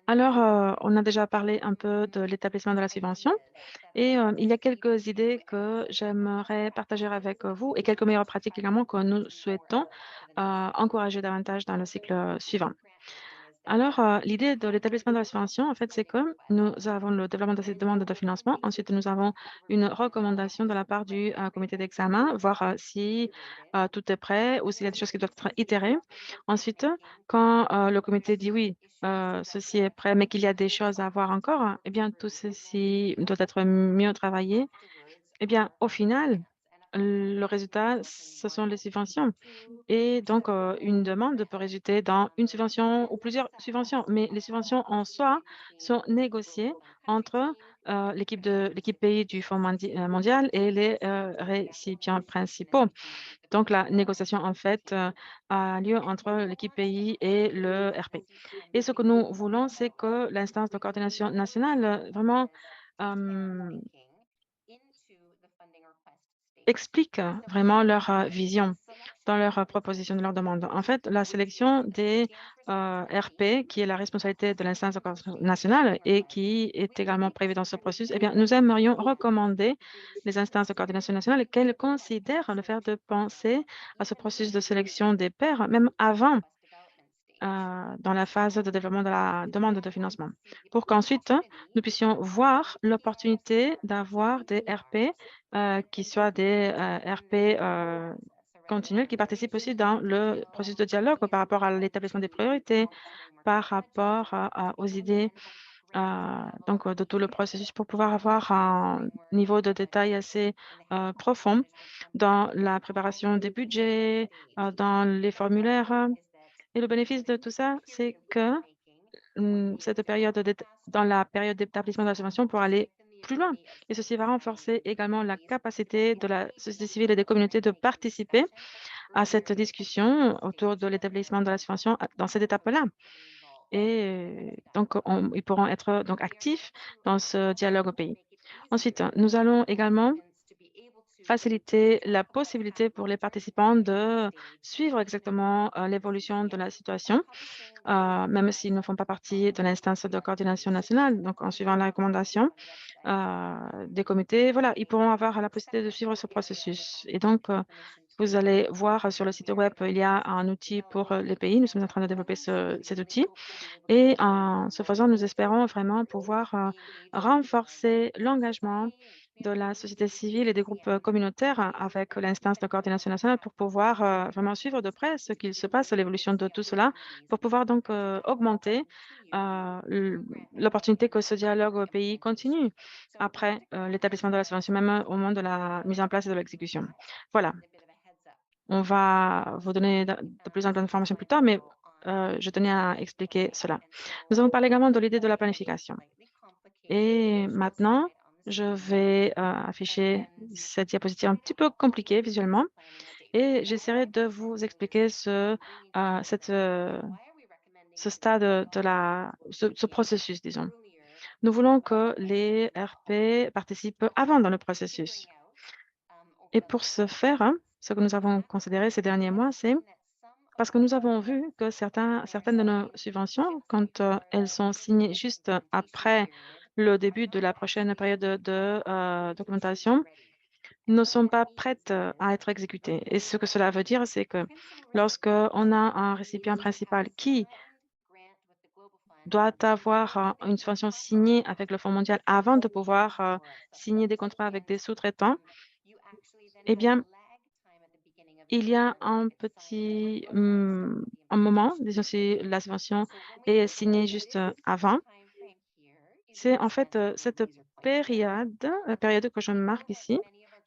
Alors, on a déjà parlé un peu de l'établissement de la subvention et il y a quelques idées que j'aimerais partager avec vous et quelques meilleures pratiques également que nous souhaitons encourager davantage dans le cycle suivant. Alors, l'idée de l'établissement de la subvention, en fait, c'est que nous avons le développement de cette demande de financement. Ensuite, nous avons une recommandation de la part du comité d'examen, voir si tout est prêt ou s'il y a des choses qui doivent être itérées. Ensuite, quand le comité dit oui, ceci est prêt, mais qu'il y a des choses à voir encore, eh bien, tout ceci doit être mieux travaillé. Eh bien, au final, le résultat, ce sont les subventions. Et donc, une demande peut résulter dans une subvention ou plusieurs subventions, mais les subventions en soi sont négociées entre l'équipe pays du Fonds mondial et les récipients principaux. Donc, la négociation, en fait, a lieu entre l'équipe pays et le RP. Et ce que nous voulons, c'est que l'instance de coordination nationale vraiment expliquent vraiment leur vision dans leur proposition de leur demande. En fait, la sélection des RP, qui est la responsabilité de l'instance de coordination nationale et qui est également prévue dans ce processus, eh bien, nous aimerions recommander les instances de coordination nationale qu'elles considèrent le fait de penser à ce processus de sélection des pairs, même avant dans la phase de développement de la demande de financement, pour qu'ensuite nous puissions voir l'opportunité d'avoir des RP qui soient des RP continuels, qui participent aussi dans le processus de dialogue par rapport à l'établissement des priorités, par rapport aux idées donc de tout le processus pour pouvoir avoir un niveau de détail assez profond dans la préparation des budgets, dans les formulaires. Et le bénéfice de tout ça, c'est que cette période dans la période d'établissement de la subvention pour aller plus loin. Et ceci va renforcer également la capacité de la société civile et des communautés de participer à cette discussion autour de l'établissement de la subvention dans cette étape-là. Et donc, ils pourront être donc actifs dans ce dialogue au pays. Ensuite, nous allons également faciliter la possibilité pour les participants de suivre exactement l'évolution de la situation même s'ils ne font pas partie de l'instance de coordination nationale. Donc, en suivant la recommandation des comités, voilà, ils pourront avoir la possibilité de suivre ce processus. Et donc, vous allez voir sur le site web, il y a un outil pour les pays. Nous sommes en train de développer cet outil. Et en ce faisant, nous espérons vraiment pouvoir renforcer l'engagement de la société civile et des groupes communautaires avec l'instance de coordination nationale pour pouvoir vraiment suivre de près ce qu'il se passe, l'évolution de tout cela, pour pouvoir donc augmenter l'opportunité que ce dialogue au pays continue après l'établissement de la subvention, même au moment de la mise en place et de l'exécution. Voilà, on va vous donner de plus en plus d'informations plus tard, mais je tenais à expliquer cela. Nous avons parlé également de l'idée de la planification. Et maintenant, je vais afficher cette diapositive un petit peu compliquée visuellement et j'essaierai de vous expliquer ce stade ce processus, disons. Nous voulons que les RP participent avant dans le processus. Et pour ce faire, ce que nous avons considéré ces derniers mois, c'est parce que nous avons vu que certaines de nos subventions, quand elles sont signées juste après le début de la prochaine période de documentation, ne sont pas prêtes à être exécutées. Et ce que cela veut dire, c'est que lorsqu'on a un récipient principal qui doit avoir une subvention signée avec le Fonds mondial avant de pouvoir signer des contrats avec des sous-traitants, eh bien, il y a un moment, disons si la subvention est signée juste avant, c'est en fait cette période que je marque ici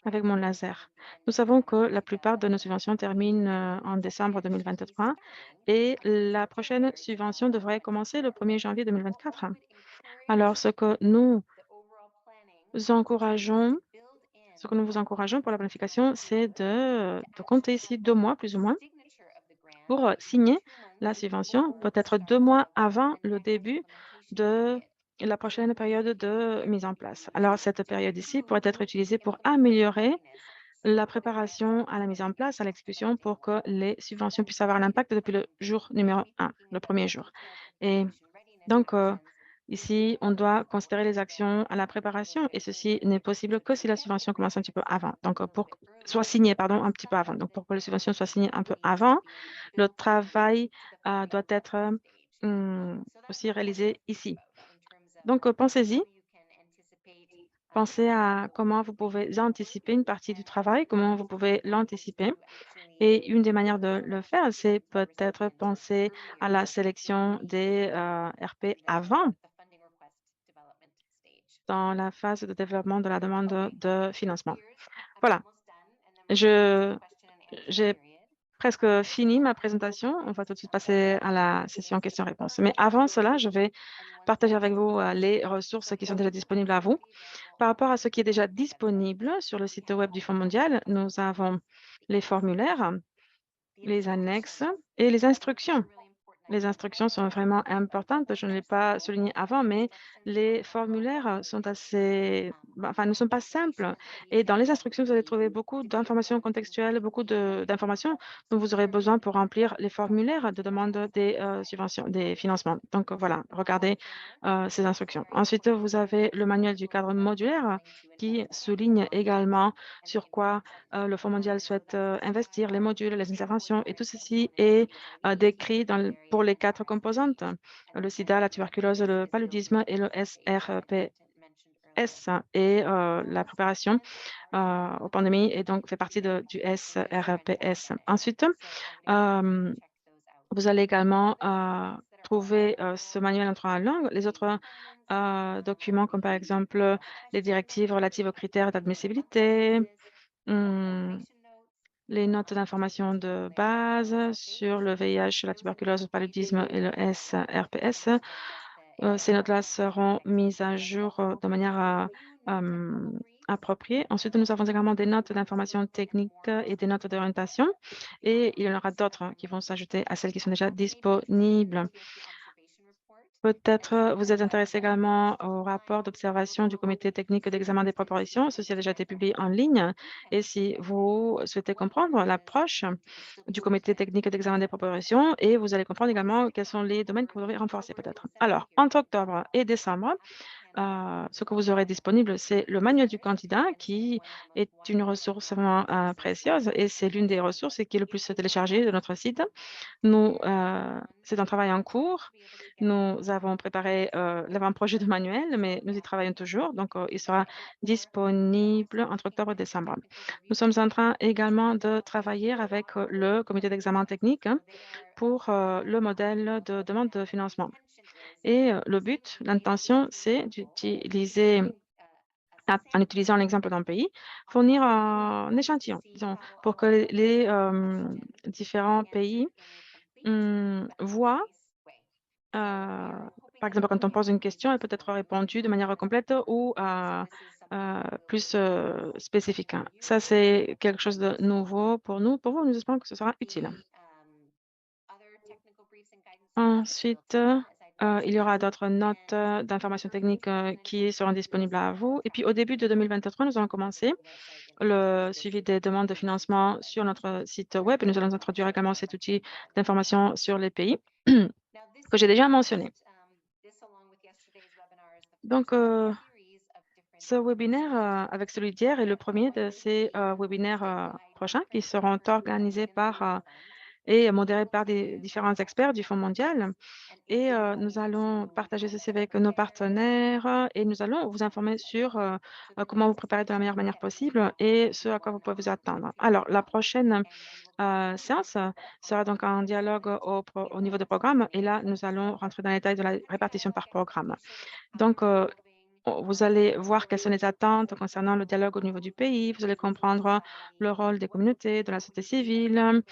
avec mon laser. Nous savons que la plupart de nos subventions terminent en décembre 2023 et la prochaine subvention devrait commencer le 1er janvier 2024. Alors, ce que nous encourageons, ce que nous vous encourageons pour la planification, c'est de compter ici 2 mois plus ou moins pour signer la subvention, peut-être 2 mois avant le début de la prochaine période de mise en place. Alors, cette période ici pourrait être utilisée pour améliorer la préparation à la mise en place, à l'exécution, pour que les subventions puissent avoir l'impact depuis le jour numéro 1, le premier jour. Et donc, ici, on doit considérer les actions à la préparation et ceci n'est possible que si la subvention commence un petit peu avant. Donc, soit signée, pardon, un petit peu avant. Donc, pour que les subventions soient signées un peu avant, le travail doit être aussi réalisé ici. Donc, pensez-y. Pensez à comment vous pouvez anticiper une partie du travail, comment vous pouvez l'anticiper. Et une des manières de le faire, c'est peut-être penser à la sélection des RP avant, dans la phase de développement de la demande de financement. Voilà, j'ai presque fini ma présentation. On va tout de suite passer à la session questions-réponses. Mais avant cela, je vais partager avec vous les ressources qui sont déjà disponibles à vous. Par rapport à ce qui est déjà disponible sur le site web du Fonds mondial, nous avons les formulaires, les annexes et les instructions. Les instructions sont vraiment importantes. Je ne l'ai pas souligné avant, mais les formulaires sont ne sont pas simples. Et dans les instructions, vous allez trouver beaucoup d'informations contextuelles, beaucoup d'informations dont vous aurez besoin pour remplir les formulaires de demande des subventions, des financements. Donc voilà, regardez ces instructions. Ensuite, vous avez le manuel du cadre modulaire qui souligne également sur quoi le Fonds mondial souhaite investir, les modules, les interventions, et tout ceci est décrit pour les 4 composantes, le sida, la tuberculose, le paludisme et le SRPS. Et la préparation aux pandémies et donc fait partie du SRPS. Ensuite, vous allez également trouver ce manuel en 3 langues. Les autres documents, comme par exemple les directives relatives aux critères d'admissibilité, les notes d'information de base sur le VIH, la tuberculose, le paludisme et le SRPS. Ces notes-là seront mises à jour de manière appropriée. Ensuite, nous avons également des notes d'information technique et des notes d'orientation. Et il y en aura d'autres qui vont s'ajouter à celles qui sont déjà disponibles. Peut-être vous êtes intéressé également au rapport d'observation du comité technique d'examen des propositions. Ceci a déjà été publié en ligne. Et si vous souhaitez comprendre l'approche du comité technique d'examen des propositions, et vous allez comprendre également quels sont les domaines que vous devez renforcer peut-être. Alors, entre octobre et décembre, ce que vous aurez disponible, c'est le manuel du candidat qui est une ressource vraiment précieuse et c'est l'une des ressources qui est le plus téléchargée de notre site. C'est un travail en cours. Nous avons préparé l'avant-projet de manuel, mais nous y travaillons toujours. Donc, il sera disponible entre octobre et décembre. Nous sommes en train également de travailler avec le comité d'examen technique pour le modèle de demande de financement. Et le but, l'intention, c'est d'utiliser, en utilisant l'exemple d'un pays, fournir un échantillon, disons, pour que les différents pays voit, par exemple, quand on pose une question, elle peut être répondue de manière complète ou plus spécifique, hein. Ça, c'est quelque chose de nouveau pour nous. Pour vous, nous espérons que ce sera utile. Ensuite, il y aura d'autres notes d'informations techniques qui seront disponibles à vous. Et puis, au début de 2023, nous allons commencer le suivi des demandes de financement sur notre site web et nous allons introduire également cet outil d'information sur les pays que j'ai déjà mentionné. Donc, ce webinaire avec celui d'hier est le premier de ces webinaires prochains qui seront organisés par et modérés par des différents experts du Fonds mondial. Et nous allons partager ceci avec nos partenaires et nous allons vous informer sur comment vous préparer de la meilleure manière possible et ce à quoi vous pouvez vous attendre. Alors, la prochaine séance sera donc un dialogue au niveau de programme et là, nous allons rentrer dans les détails de la répartition par programme. Donc, vous allez voir quelles sont les attentes concernant le dialogue au niveau du pays. Vous allez comprendre le rôle des communautés, de la société civile,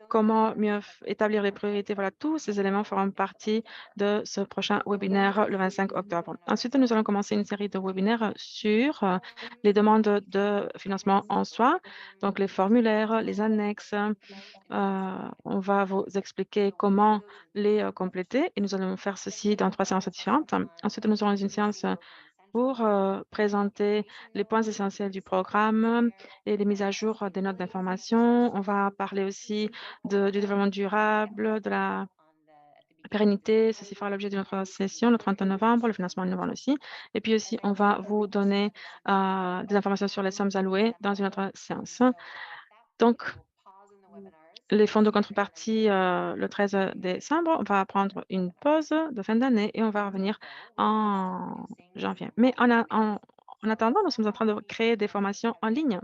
comment mieux établir les priorités. Voilà, tous ces éléments feront partie de ce prochain webinaire le 25 octobre. Ensuite, nous allons commencer une série de webinaires sur les demandes de financement en soi, donc les formulaires, les annexes. On va vous expliquer comment les compléter et nous allons faire ceci dans 3 séances différentes. Ensuite, nous aurons une séance pour présenter les points essentiels du programme et les mises à jour des notes d'information. On va parler aussi du développement durable, de la pérennité. Ceci fera l'objet de notre session le 31 novembre, le financement en novembre aussi. Et puis aussi, on va vous donner des informations sur les sommes allouées dans une autre séance. Donc, les fonds de contrepartie, le 13 décembre, on va prendre une pause de fin d'année et on va revenir en janvier. Mais en attendant, nous sommes en train de créer des formations en ligne,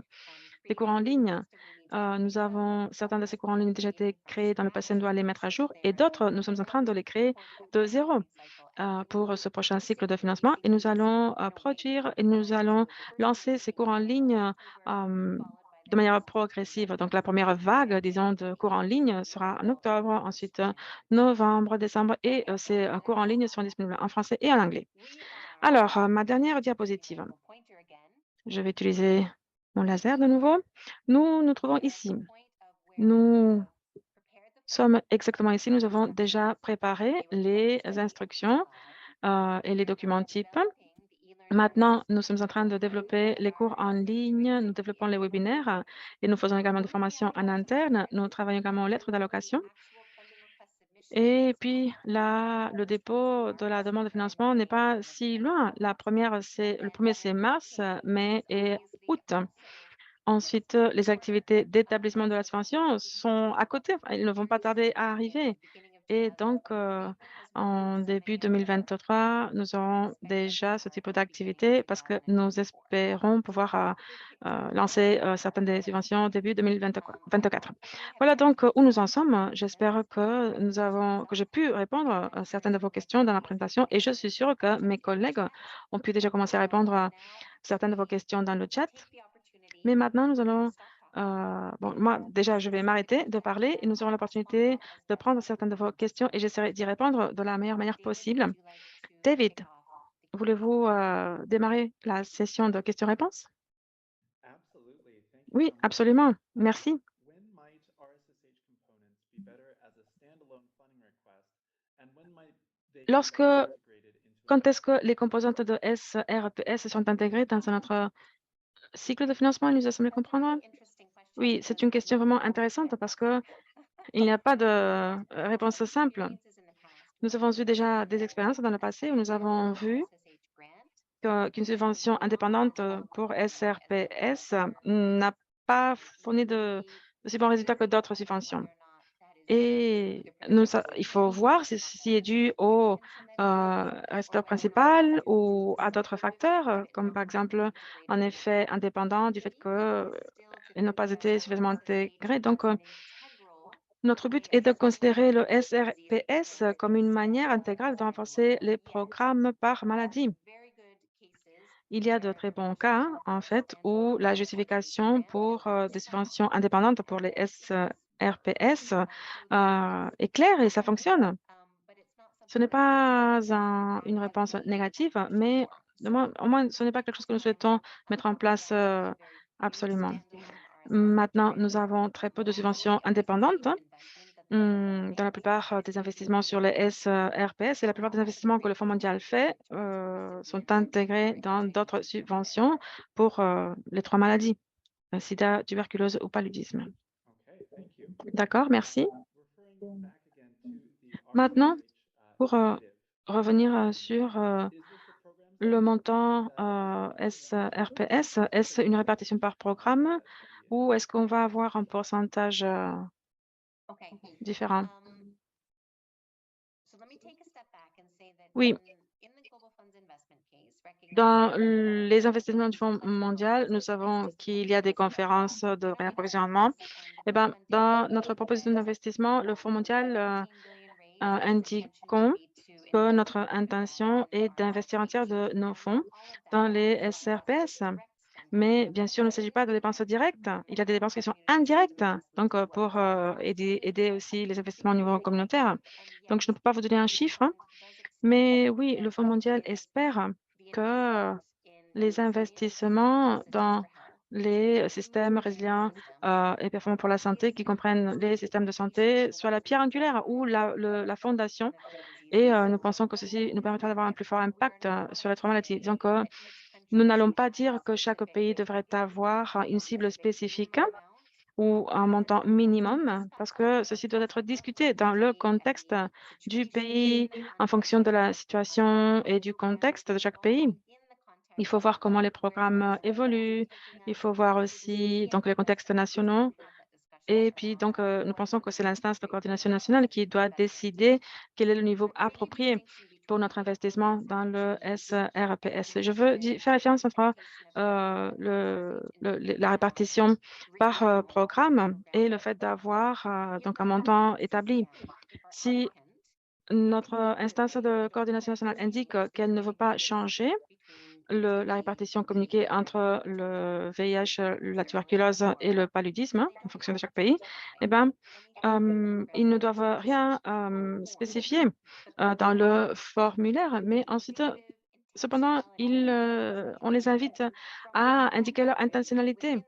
des cours en ligne. Nous avons certains de ces cours en ligne ont déjà été créés dans le passé, on doit les mettre à jour et d'autres, nous sommes en train de les créer de zéro pour ce prochain cycle de financement et nous allons produire et nous allons lancer ces cours en ligne de manière progressive. Donc, la première vague, disons, de cours en ligne sera en octobre, ensuite novembre, décembre et ces cours en ligne seront disponibles en français et en anglais. Alors, ma dernière diapositive. Je vais utiliser mon laser de nouveau. Nous nous trouvons ici. Nous sommes exactement ici. Nous avons déjà préparé les instructions et les documents types. Maintenant, nous sommes en train de développer les cours en ligne, nous développons les webinaires et nous faisons également des formations en interne. Nous travaillons également aux lettres d'allocation. Et puis là, le dépôt de la demande de financement n'est pas si loin. Le premier, c'est mars, mai et août. Ensuite, les activités d'établissement de la subvention sont à côté, enfin, ils ne vont pas tarder à arriver. Et donc, en début 2023, nous aurons déjà ce type d'activité parce que nous espérons pouvoir lancer certaines des subventions au début 2024. Voilà donc où nous en sommes. J'espère que j'ai pu répondre à certaines de vos questions dans la présentation et je suis sûre que mes collègues ont pu déjà commencer à répondre à certaines de vos questions dans le chat. Mais maintenant, nous allons, bon, moi, déjà, je vais m'arrêter de parler et nous aurons l'opportunité de prendre certaines de vos questions et j'essaierai d'y répondre de la meilleure manière possible. David, voulez-vous démarrer la session de questions-réponses? Oui, absolument. Merci. Lorsque, quand est-ce que les composantes de SRPS sont intégrées dans notre cycle de financement? Il nous a semblé comprendre. Oui, c'est une question vraiment intéressante parce que il n'y a pas de réponse simple. Nous avons eu déjà des expériences dans le passé où nous avons vu qu'une subvention indépendante pour SRPS n'a pas fourni de si bons résultats que d'autres subventions. Et il faut voir si ceci est dû au résultat principal ou à d'autres facteurs, comme par exemple un effet indépendant du fait qu'elles n'ont pas été suffisamment intégrées. Donc, notre but est de considérer le SRPS comme une manière intégrale de renforcer les programmes par maladie. Il y a de très bons cas, en fait, où la justification pour des subventions indépendantes pour les RPS est clair et ça fonctionne. Ce n'est pas une réponse négative, mais au moins, ce n'est pas quelque chose que nous souhaitons mettre en place absolument. Maintenant, nous avons très peu de subventions indépendantes dans la plupart des investissements sur les SRPS et la plupart des investissements que le Fonds mondial fait sont intégrés dans d'autres subventions pour les 3 maladies, sida, tuberculose ou paludisme. D'accord, merci. Maintenant, pour revenir sur le montant SRPS, est-ce une répartition par programme ou est-ce qu'on va avoir un pourcentage différent? Oui, dans les investissements du Fonds mondial, nous savons qu'il y a des conférences de réapprovisionnement. Eh ben, dans notre proposition d'investissement, le Fonds mondial indiquons que notre intention est d'investir un tiers de nos fonds dans les SRPS. Mais bien sûr, il ne s'agit pas de dépenses directes. Il y a des dépenses qui sont indirectes, donc pour aider aussi les investissements au niveau communautaire. Donc, je ne peux pas vous donner un chiffre, mais oui, le Fonds mondial espère que les investissements dans les systèmes résilients et performants pour la santé, qui comprennent les systèmes de santé, soient la pierre angulaire ou la fondation. Et nous pensons que ceci nous permettra d'avoir un plus fort impact sur les 3 maladies. Donc, nous n'allons pas dire que chaque pays devrait avoir une cible spécifique ou un montant minimum, parce que ceci doit être discuté dans le contexte du pays, en fonction de la situation et du contexte de chaque pays. Il faut voir comment les programmes évoluent. Il faut voir aussi donc les contextes nationaux. Et puis, donc, nous pensons que c'est l'instance de coordination nationale qui doit décider quel est le niveau approprié pour notre investissement dans le SRPS. Je veux faire référence entre la répartition par programme et le fait d'avoir donc un montant établi. Si notre instance de coordination nationale indique qu'elle ne veut pas changer la répartition communiquée entre le VIH, la tuberculose et le paludisme, en fonction de chaque pays, eh ben, ils ne doivent rien spécifier dans le formulaire, mais ensuite, cependant, on les invite à indiquer leur intentionnalité.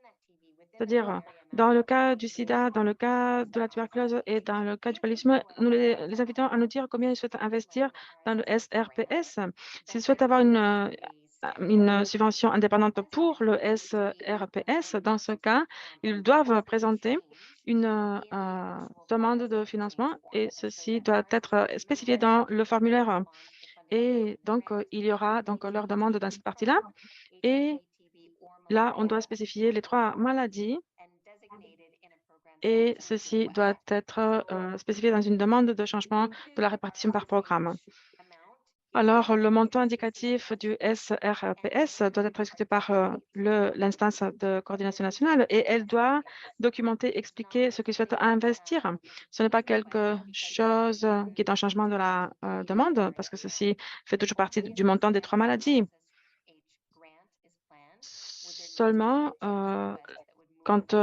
C'est-à-dire, dans le cas du sida, dans le cas de la tuberculose et dans le cas du paludisme, nous les invitons à nous dire combien ils souhaitent investir dans le SRPS. S'ils souhaitent avoir une subvention indépendante pour le SRPS, dans ce cas, ils doivent présenter une demande de financement et ceci doit être spécifié dans le formulaire. Et donc, il y aura donc leur demande dans cette partie-là. Et là, on doit spécifier les 3 maladies et ceci doit être spécifié dans une demande de changement de la répartition par programme. Alors, le montant indicatif du SRPS doit être discuté par l'instance de coordination nationale et elle doit documenter, expliquer ce qu'il souhaite investir. Ce n'est pas quelque chose qui est un changement de la demande parce que ceci fait toujours partie du montant des 3 maladies. Seulement, quand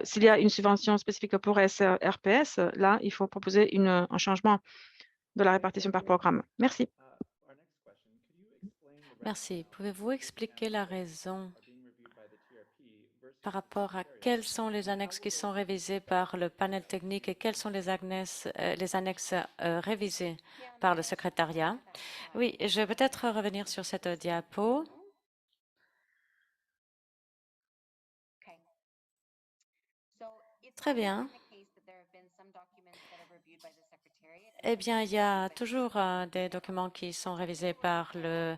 s'il y a une subvention spécifique pour SRPS, là, il faut proposer un changement de la répartition par programme. Merci. Merci. Pouvez-vous expliquer la raison par rapport à quelles sont les annexes qui sont révisées par le panel technique et quelles sont les annexes révisées par le secrétariat? Oui, je vais peut-être revenir sur cette diapo. Très bien. Eh bien, il y a toujours des documents qui sont révisés par le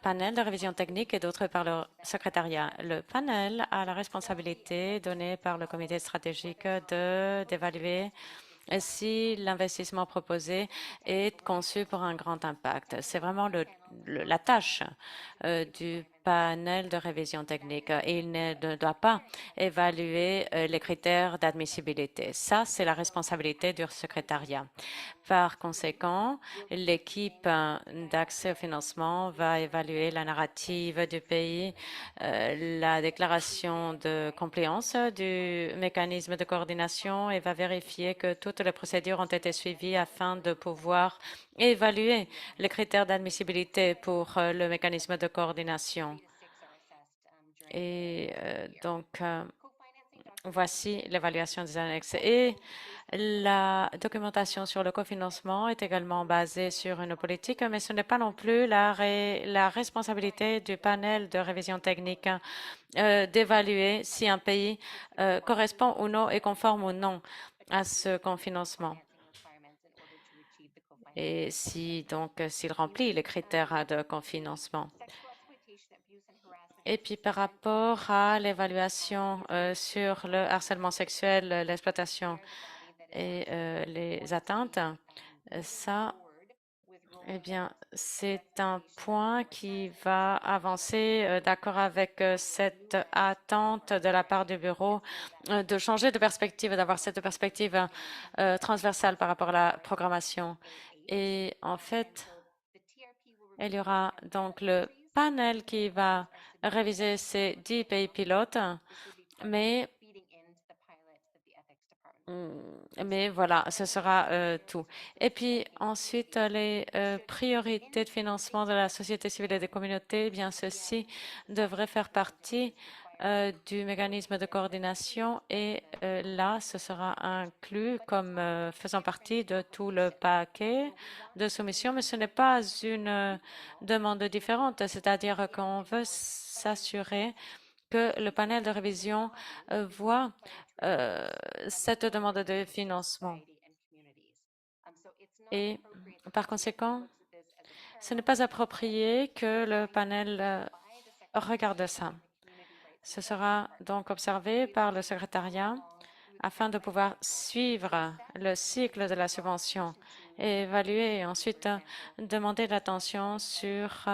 panel de révision technique et d'autres par le secrétariat. Le panel a la responsabilité donnée par le comité stratégique d'évaluer si l'investissement proposé est conçu pour un grand impact. C'est vraiment la tâche du panel de révision technique. Il ne doit pas évaluer les critères d'admissibilité. Ça, c'est la responsabilité du secrétariat. Par conséquent, l'équipe d'accès au financement va évaluer la narrative du pays, la déclaration de compliance du mécanisme de coordination et va vérifier que toutes les procédures ont été suivies afin de pouvoir évaluer les critères d'admissibilité pour le mécanisme de coordination. Et voici l'évaluation des annexes. Et la documentation sur le cofinancement est également basée sur une politique, mais ce n'est pas non plus la responsabilité du panel de révision technique d'évaluer si un pays correspond ou non et conforme ou non à ce cofinancement. Et si s'il remplit les critères de cofinancement. Et puis par rapport à l'évaluation sur le harcèlement sexuel, l'exploitation et les atteintes, ça, eh bien, c'est un point qui va avancer d'accord avec cette attente de la part du bureau de changer de perspective, d'avoir cette perspective transversale par rapport à la programmation. Et en fait, il y aura donc le panel qui va réviser ces 10 pays pilotes, mais voilà, ce sera tout. Et puis ensuite, les priorités de financement de la société civile et des communautés, eh bien, ceci devrait faire partie du mécanisme de coordination et là, ce sera inclus comme faisant partie de tout le paquet de soumission, mais ce n'est pas une demande différente, c'est-à-dire qu'on veut s'assurer que le panel de révision voit cette demande de financement. Et par conséquent, ce n'est pas approprié que le panel regarde ça. Ce sera donc observé par le secrétariat afin de pouvoir suivre le cycle de la subvention et évaluer et ensuite demander de l'attention sur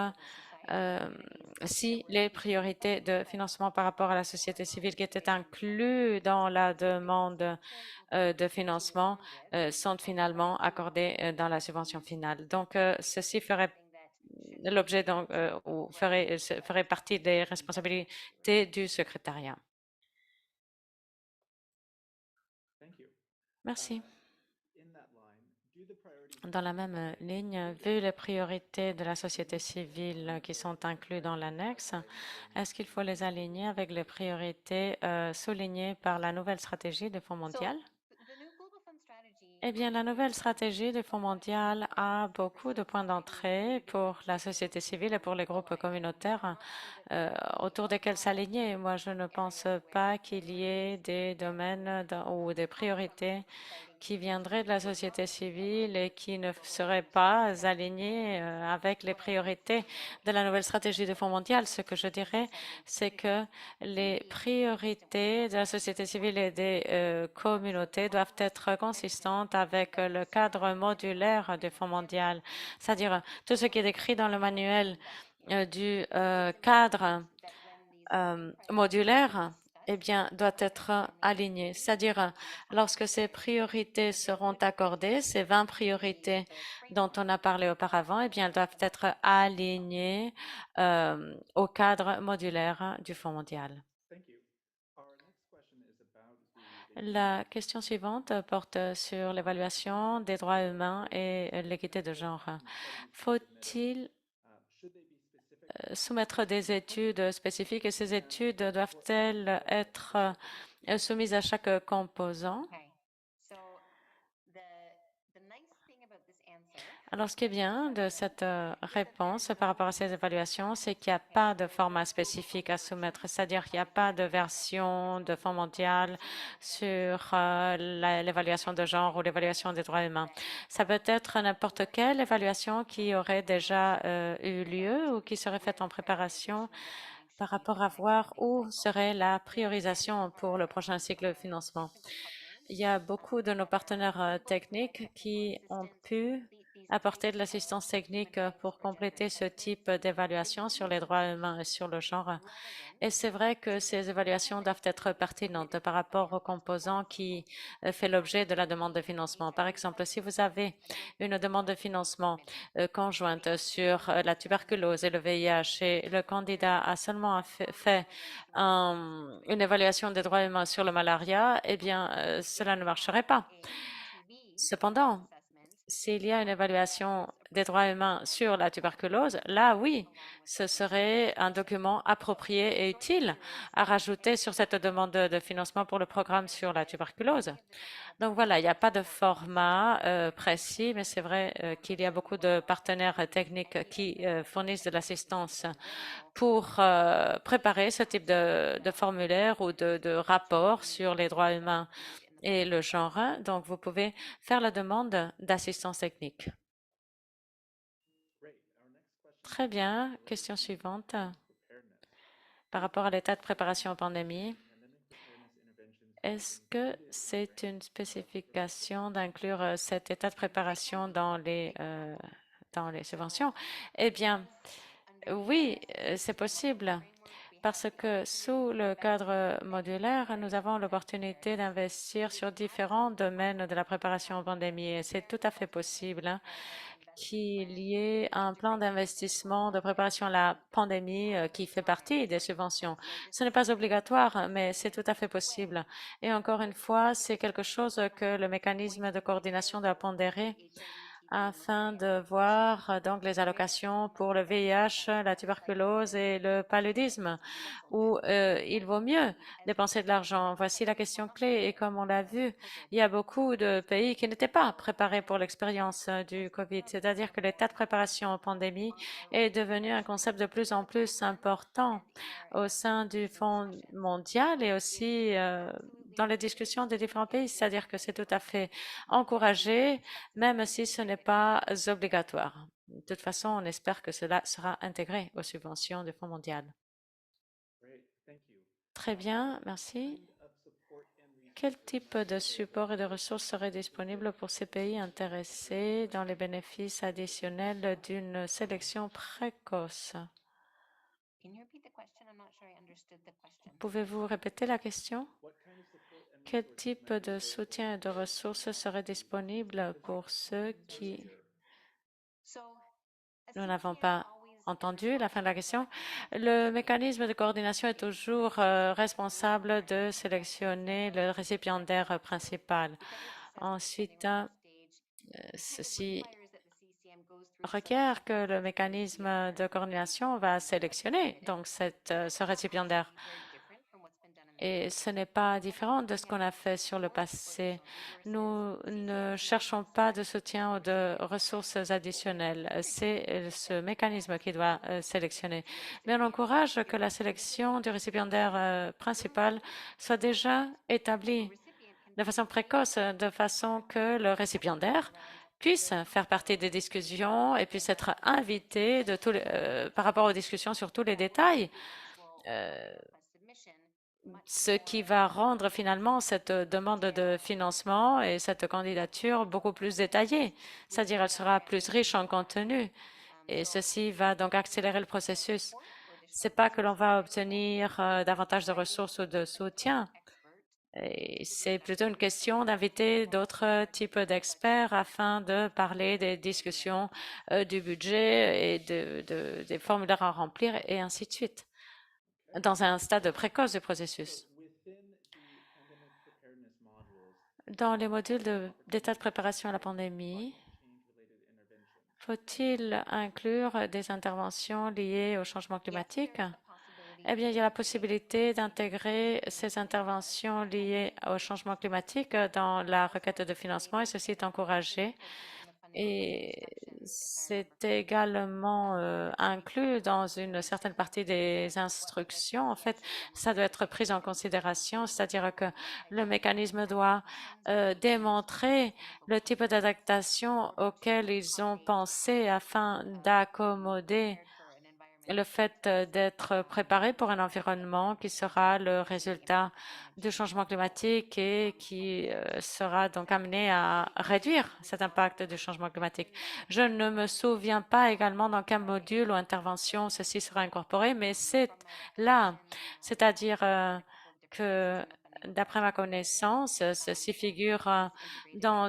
si les priorités de financement par rapport à la société civile qui étaient inclus dans la demande de financement sont finalement accordées dans la subvention finale. Donc, ceci ferait l'objet ou ferait partie des responsabilités du secrétariat. Merci. Dans la même ligne, vu les priorités de la société civile qui sont incluses dans l'annexe, est-ce qu'il faut les aligner avec les priorités soulignées par la nouvelle stratégie du Fonds mondial? Eh bien, la nouvelle stratégie du Fonds mondial a beaucoup de points d'entrée pour la société civile et pour les groupes communautaires autour desquels s'aligner. Moi, je ne pense pas qu'il y ait des domaines ou des priorités qui viendraient de la société civile et qui ne seraient pas alignés avec les priorités de la nouvelle stratégie du Fonds mondial. Ce que je dirais, c'est que les priorités de la société civile et des communautés doivent être consistantes avec le cadre modulaire du Fonds mondial, c'est-à-dire tout ce qui est écrit dans le manuel du cadre modulaire, eh bien, doit être aligné. C'est-à-dire, lorsque ces priorités seront accordées, ces 20 priorités dont on a parlé auparavant, eh bien, elles doivent être alignées au cadre modulaire du Fonds mondial. La question suivante porte sur l'évaluation des droits humains et l'équité de genre. Faut-il soumettre des études spécifiques et ces études doivent-elles être soumises à chaque composant? Alors, ce qui est bien de cette réponse par rapport à ces évaluations, c'est qu'il n'y a pas de format spécifique à soumettre, c'est-à-dire qu'il n'y a pas de version de Fonds mondial sur l'évaluation de genre ou l'évaluation des droits humains. Ça peut être n'importe quelle évaluation qui aurait déjà eu lieu ou qui serait faite en préparation par rapport à voir où serait la priorisation pour le prochain cycle de financement. Il y a beaucoup de nos partenaires techniques qui ont pu apporter de l'assistance technique pour compléter ce type d'évaluation sur les droits humains et sur le genre. Et c'est vrai que ces évaluations doivent être pertinentes par rapport aux composants qui fait l'objet de la demande de financement. Par exemple, si vous avez une demande de financement conjointe sur la tuberculose et le VIH et le candidat a seulement fait une évaluation des droits humains sur le malaria, eh bien, cela ne marcherait pas. Cependant, s'il y a une évaluation des droits humains sur la tuberculose, là, oui, ce serait un document approprié et utile à rajouter sur cette demande de financement pour le programme sur la tuberculose. Donc voilà, il n'y a pas de format précis, mais c'est vrai qu'il y a beaucoup de partenaires techniques qui fournissent de l'assistance pour préparer ce type de formulaire ou de rapport sur les droits humains et le genre. Donc, vous pouvez faire la demande d'assistance technique. Très bien. Question suivante. Par rapport à l'état de préparation aux pandémies, est-ce que c'est une spécification d'inclure cet état de préparation dans les subventions? Eh bien, oui, c'est possible. Parce que sous le cadre modulaire, nous avons l'opportunité d'investir sur différents domaines de la préparation aux pandémies. Et c'est tout à fait possible qu'il y ait un plan d'investissement de préparation à la pandémie qui fait partie des subventions. Ce n'est pas obligatoire, mais c'est tout à fait possible. Et encore une fois, c'est quelque chose que le mécanisme de coordination doit pondérer afin de voir donc les allocations pour le VIH, la tuberculose et le paludisme, où il vaut mieux dépenser de l'argent. Voici la question clé. Et comme on l'a vu, il y a beaucoup de pays qui n'étaient pas préparés pour l'expérience du COVID. C'est-à-dire que l'état de préparation aux pandémies est devenu un concept de plus en plus important au sein du Fonds mondial et aussi dans les discussions des différents pays. C'est-à-dire que c'est tout à fait encouragé même si ce n'est pas obligatoire. De toute façon, on espère que cela sera intégré aux subventions du Fonds mondial. Très bien, merci. Quel type de support et de ressources seraient disponibles pour ces pays intéressés dans les bénéfices additionnels d'une sélection précoce? Pouvez-vous répéter la question? Quel type de soutien et de ressources seraient disponibles pour ceux qui... Nous n'avons pas entendu la fin de la question. Le mécanisme de coordination est toujours responsable de sélectionner le récipiendaire principal. Ensuite, ceci requiert que le mécanisme de coordination va sélectionner donc ce récipiendaire. Et ce n'est pas différent de ce qu'on a fait sur le passé. Nous ne cherchons pas de soutien ou de ressources additionnelles. C'est ce mécanisme qui doit sélectionner. Mais on encourage que la sélection du récipiendaire principal soit déjà établie de façon précoce, de façon que le récipiendaire puisse faire partie des discussions et puisse être invité par rapport aux discussions sur tous les détails. Ce qui va rendre finalement cette demande de financement et cette candidature beaucoup plus détaillée, c'est-à-dire elle sera plus riche en contenu et ceci va donc accélérer le processus. C'est pas que l'on va obtenir davantage de ressources ou de soutien, c'est plutôt une question d'inviter d'autres types d'experts afin de parler des discussions du budget et des formulaires à remplir et ainsi de suite, dans un stade précoce du processus. Dans les modules d'état de préparation à la pandémie, faut-il inclure des interventions liées au changement climatique? Eh bien, il y a la possibilité d'intégrer ces interventions liées au changement climatique dans la requête de financement et ceci est encouragé. Et c'est également inclus dans une certaine partie des instructions. En fait, ça doit être pris en considération, c'est-à-dire que le mécanisme doit démontrer le type d'adaptation auquel ils ont pensé afin d'accommoder le fait d'être préparé pour un environnement qui sera le résultat du changement climatique et qui sera donc amené à réduire cet impact du changement climatique. Je ne me souviens pas également dans quel module ou intervention ceci sera incorporé, mais c'est là, c'est-à-dire que d'après ma connaissance, ceci figure dans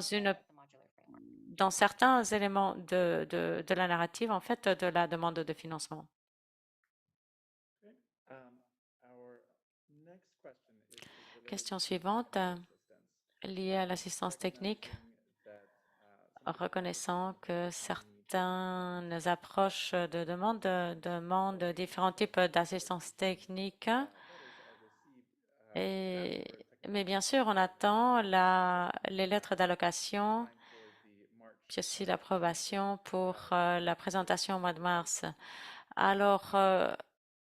certains éléments de la narrative, en fait, de la demande de financement. Question suivante, liée à l'assistance technique, reconnaissant que certaines approches de demande demandent différents types d'assistance technique. Mais bien sûr, on attend les lettres d'allocation, puis aussi l'approbation pour la présentation au mois de mars. Alors,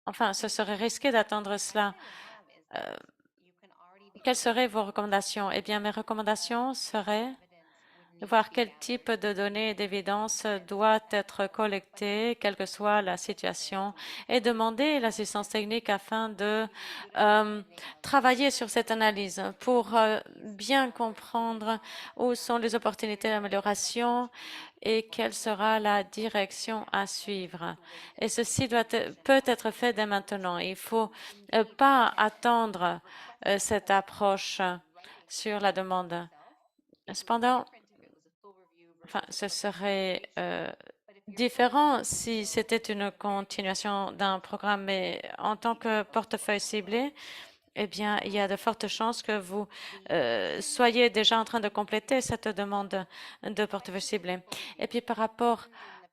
enfin, ce serait risqué d'attendre cela. Quelles seraient vos recommandations? Eh bien, mes recommandations seraient de voir quel type de données et d'évidence doit être collecté, quelle que soit la situation, et demander l'assistance technique afin de travailler sur cette analyse pour bien comprendre où sont les opportunités d'amélioration et quelle sera la direction à suivre. Et ceci peut être fait dès maintenant. Il ne faut pas attendre cette approche sur la demande. Cependant, enfin, ce serait différent si c'était une continuation d'un programme, mais en tant que portefeuille ciblé, eh bien, il y a de fortes chances que vous soyez déjà en train de compléter cette demande de portefeuille ciblé. Et puis, par rapport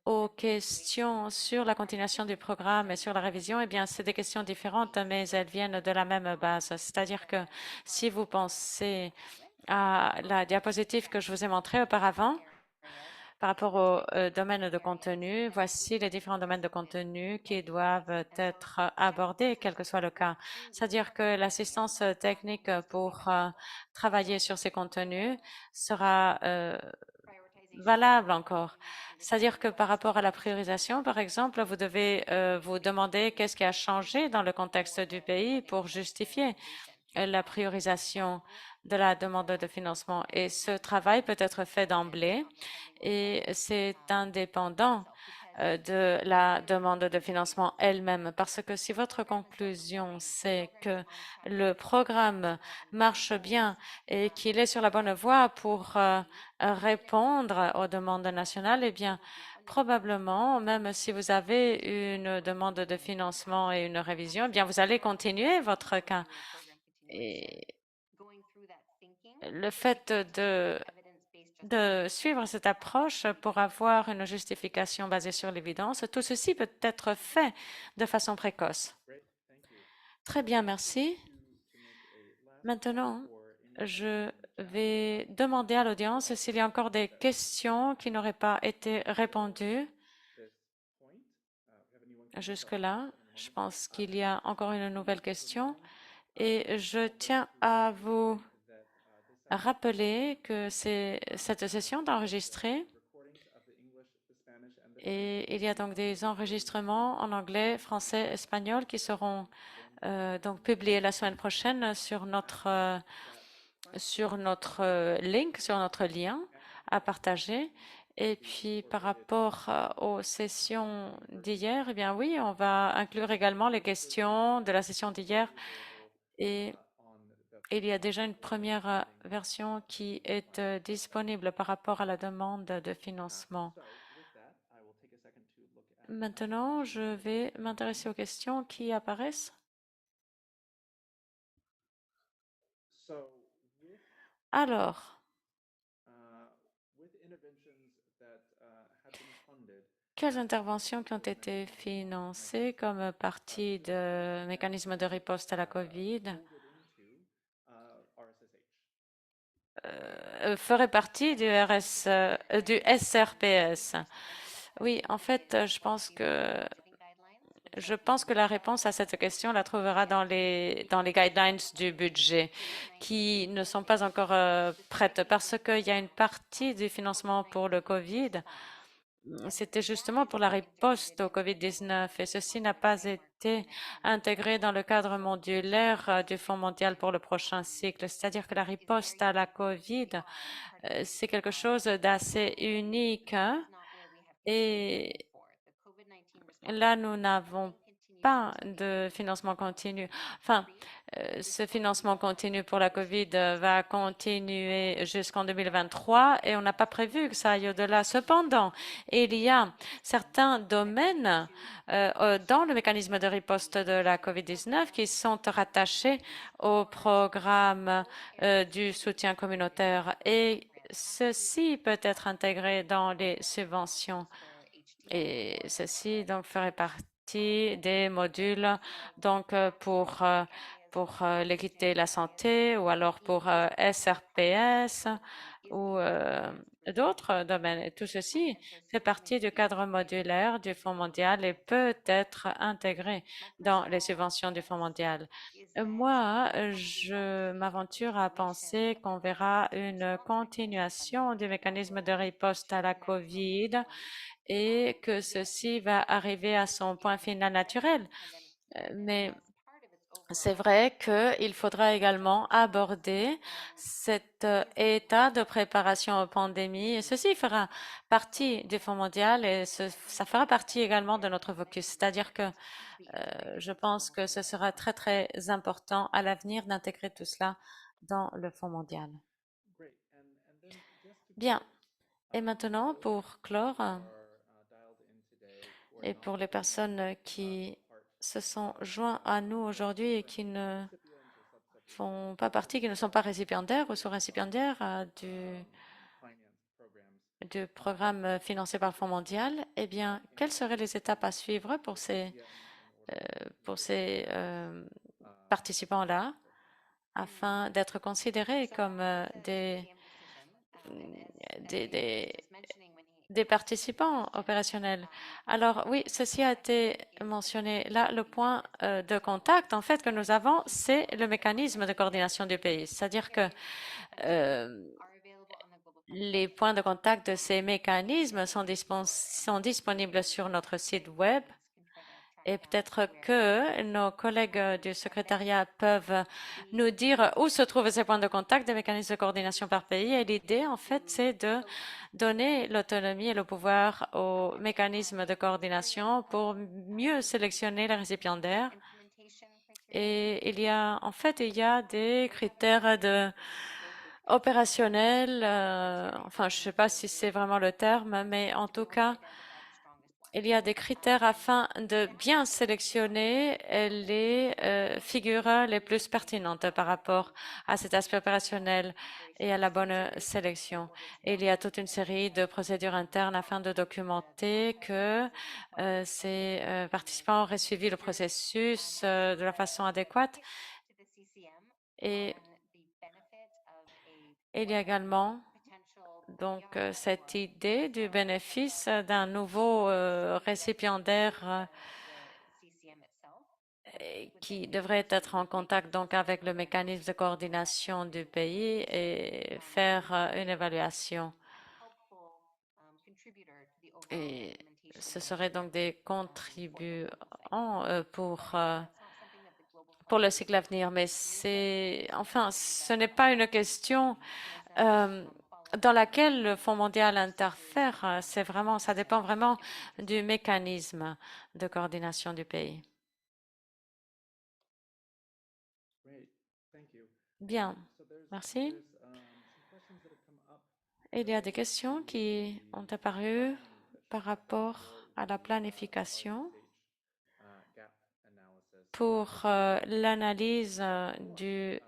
aux questions sur la continuation du programme et sur la révision, eh bien, c'est des questions différentes, mais elles viennent de la même base. C'est-à-dire que si vous pensez à la diapositive que je vous ai montrée auparavant, par rapport au domaine de contenu, voici les différents domaines de contenu qui doivent être abordés, quel que soit le cas. C'est-à-dire que l'assistance technique pour travailler sur ces contenus sera valable encore. C'est-à-dire que par rapport à la priorisation, par exemple, vous devez vous demander qu'est-ce qui a changé dans le contexte du pays pour justifier la priorisation de la demande de financement. Et ce travail peut être fait d'emblée et c'est indépendant de la demande de financement elle-même. Parce que si votre conclusion, c'est que le programme marche bien et qu'il est sur la bonne voie pour répondre aux demandes nationales, eh bien, probablement, même si vous avez une demande de financement et une révision, eh bien, vous allez continuer votre cas. Et le fait de suivre cette approche pour avoir une justification basée sur l'évidence, tout ceci peut être fait de façon précoce. Très bien, merci. Maintenant, je vais demander à l'audience s'il y a encore des questions qui n'auraient pas été répondues jusque-là. Je pense qu'il y a encore une nouvelle question et je tiens à vous rappeler que cette session est enregistrée et il y a donc des enregistrements en anglais, français, espagnol qui seront donc publiés la semaine prochaine sur notre link, sur notre lien à partager. Et puis par rapport aux sessions d'hier, eh bien oui, on va inclure également les questions de la session d'hier et il y a déjà une première version qui est disponible par rapport à la demande de financement. Maintenant, je vais m'intéresser aux questions qui apparaissent. Alors, quelles interventions qui ont été financées comme partie de mécanisme de riposte à la COVID feraient partie du SRPS? Oui, en fait, je pense que la réponse à cette question la trouvera dans les guidelines du budget qui ne sont pas encore prêtes parce qu'il y a une partie du financement pour le COVID c'était justement pour la riposte au COVID-19 et ceci n'a pas été intégré dans le cadre modulaire du Fonds mondial pour le prochain cycle. C'est-à-dire que la riposte à la COVID, c'est quelque chose d'assez unique, hein, et là, nous n'avons pas de financement continu. Enfin, ce financement continu pour la COVID va continuer jusqu'en 2023 et on n'a pas prévu que ça aille au-delà. Cependant, il y a certains domaines dans le mécanisme de riposte de la COVID-19 qui sont rattachés au programme du soutien communautaire et ceci peut être intégré dans les subventions. Et ceci donc ferait partie des modules donc pour l'équité et la santé ou alors pour SRPS ou d'autres domaines. Et tout ceci fait partie du cadre modulaire du Fonds mondial et peut être intégré dans les subventions du Fonds mondial. Moi, je m'aventure à penser qu'on verra une continuation du mécanisme de riposte à la COVID et que ceci va arriver à son point final naturel. Mais c'est vrai qu'il faudra également aborder cet état de préparation aux pandémies et ceci fera partie du Fonds mondial et ça fera partie également de notre focus. C'est-à-dire que je pense que ce sera très, très important à l'avenir d'intégrer tout cela dans le Fonds mondial. Bien. Et maintenant, pour clore, et pour les personnes qui se sont joints à nous aujourd'hui et qui ne font pas partie, qui ne sont pas récipiendaires ou sous-récipiendaires du programme financé par le Fonds mondial, eh bien, quelles seraient les étapes à suivre pour ces participants-là afin d'être considérés comme des, des, des participants opérationnels. Alors oui, ceci a été mentionné. Là, le point de contact, en fait, que nous avons, c'est le mécanisme de coordination du pays. C'est-à-dire que les points de contact de ces mécanismes sont disponibles sur notre site web. Et peut-être que nos collègues du secrétariat peuvent nous dire où se trouvent ces points de contact des mécanismes de coordination par pays. Et l'idée, en fait, c'est de donner l'autonomie et le pouvoir aux mécanismes de coordination pour mieux sélectionner les récipiendaires. Et en fait, il y a des critères opérationnels, enfin, je ne sais pas si c'est vraiment le terme, mais en tout cas, il y a des critères afin de bien sélectionner les figures les plus pertinentes par rapport à cet aspect opérationnel et à la bonne sélection. Et il y a toute une série de procédures internes afin de documenter que ces participants auraient suivi le processus de la façon adéquate. Et il y a également donc cette idée du bénéfice d'un nouveau récipiendaire qui devrait être en contact donc avec le mécanisme de coordination du pays et faire une évaluation. Et ce serait donc des contribuants pour le cycle à venir. Mais enfin, ce n'est pas une question dans laquelle le Fonds mondial interfère. Ça dépend vraiment du mécanisme de coordination du pays. Bien, merci. Il y a des questions qui ont apparu par rapport à la planification pour l'analyse du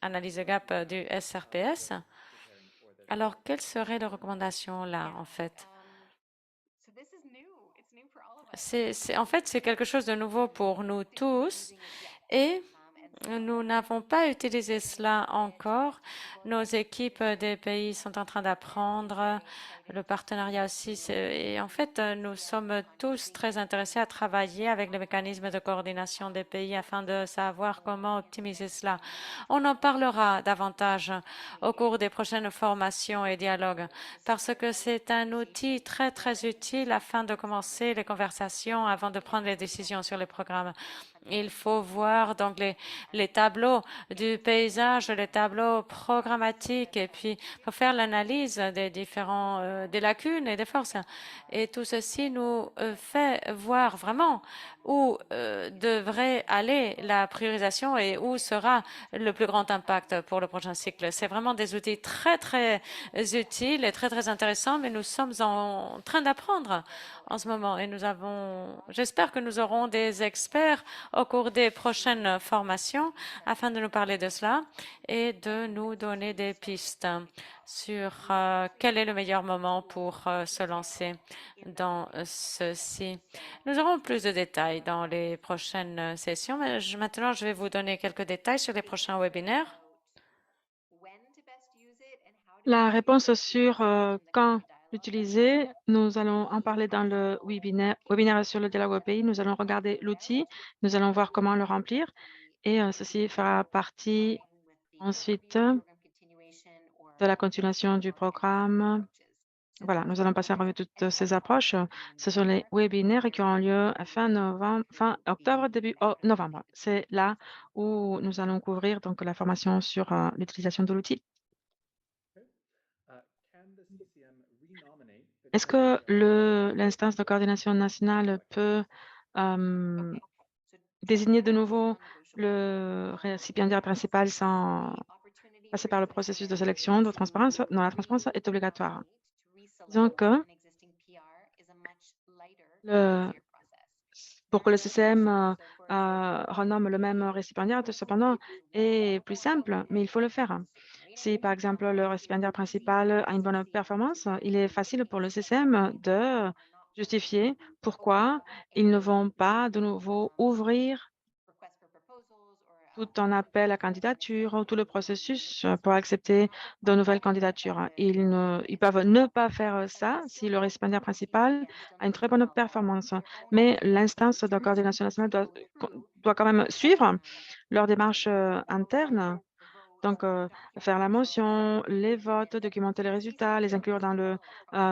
analyse de gap du SRPS. Alors, quelles seraient les recommandations là, en fait? En fait, c'est quelque chose de nouveau pour nous tous et Nous n'avons pas utilisé cela encore. Nos équipes des pays sont en train d'apprendre. Le partenariat aussi. Et en fait, nous sommes tous très intéressés à travailler avec le mécanisme de coordination des pays afin de savoir comment optimiser cela. On en parlera davantage au cours des prochaines formations et dialogues parce que c'est un outil très, très utile afin de commencer les conversations avant de prendre les décisions sur les programmes. Il faut voir donc les tableaux du paysage, les tableaux programmatiques, et puis pour faire l'analyse des des lacunes et des forces. Et tout ceci nous fait voir vraiment où devrait aller la priorisation et où sera le plus grand impact pour le prochain cycle. C'est vraiment des outils très, très utiles et très, très intéressants, mais nous sommes en train d'apprendre en ce moment et j'espère que nous aurons des experts au cours des prochaines formations afin de nous parler de cela et de nous donner des pistes sur quel est le meilleur moment pour se lancer dans ceci. Nous aurons plus de détails dans les prochaines sessions, mais maintenant je vais vous donner quelques détails sur les prochains webinaires. La réponse sur quand l'utiliser, nous allons en parler dans le webinaire sur le dialogue au pays. Nous allons regarder l'outil, nous allons voir comment le remplir et ceci fera partie ensuite de la continuation du programme. Voilà, nous allons passer en revue toutes ces approches. Ce sont les webinaires qui auront lieu fin octobre, début novembre. C'est là où nous allons couvrir donc la formation sur l'utilisation de l'outil. Est-ce que l'instance de coordination nationale peut désigner de nouveau le récipiendaire principal sans passer par le processus de sélection de transparence? Non, la transparence est obligatoire. Disons que pour que le CCM renomme le même récipiendaire, cependant, est plus simple, mais il faut le faire. Si, par exemple, le récipiendaire principal a une bonne performance, il est facile pour le CCM de justifier pourquoi ils ne vont pas de nouveau ouvrir tout un appel à candidature, tout le processus pour accepter de nouvelles candidatures. Ils peuvent ne pas faire ça si le récipiendaire principal a une très bonne performance. Mais l'instance de coordination nationale doit quand même suivre leur démarche interne. Donc, faire la motion, les votes, documenter les résultats, les inclure dans le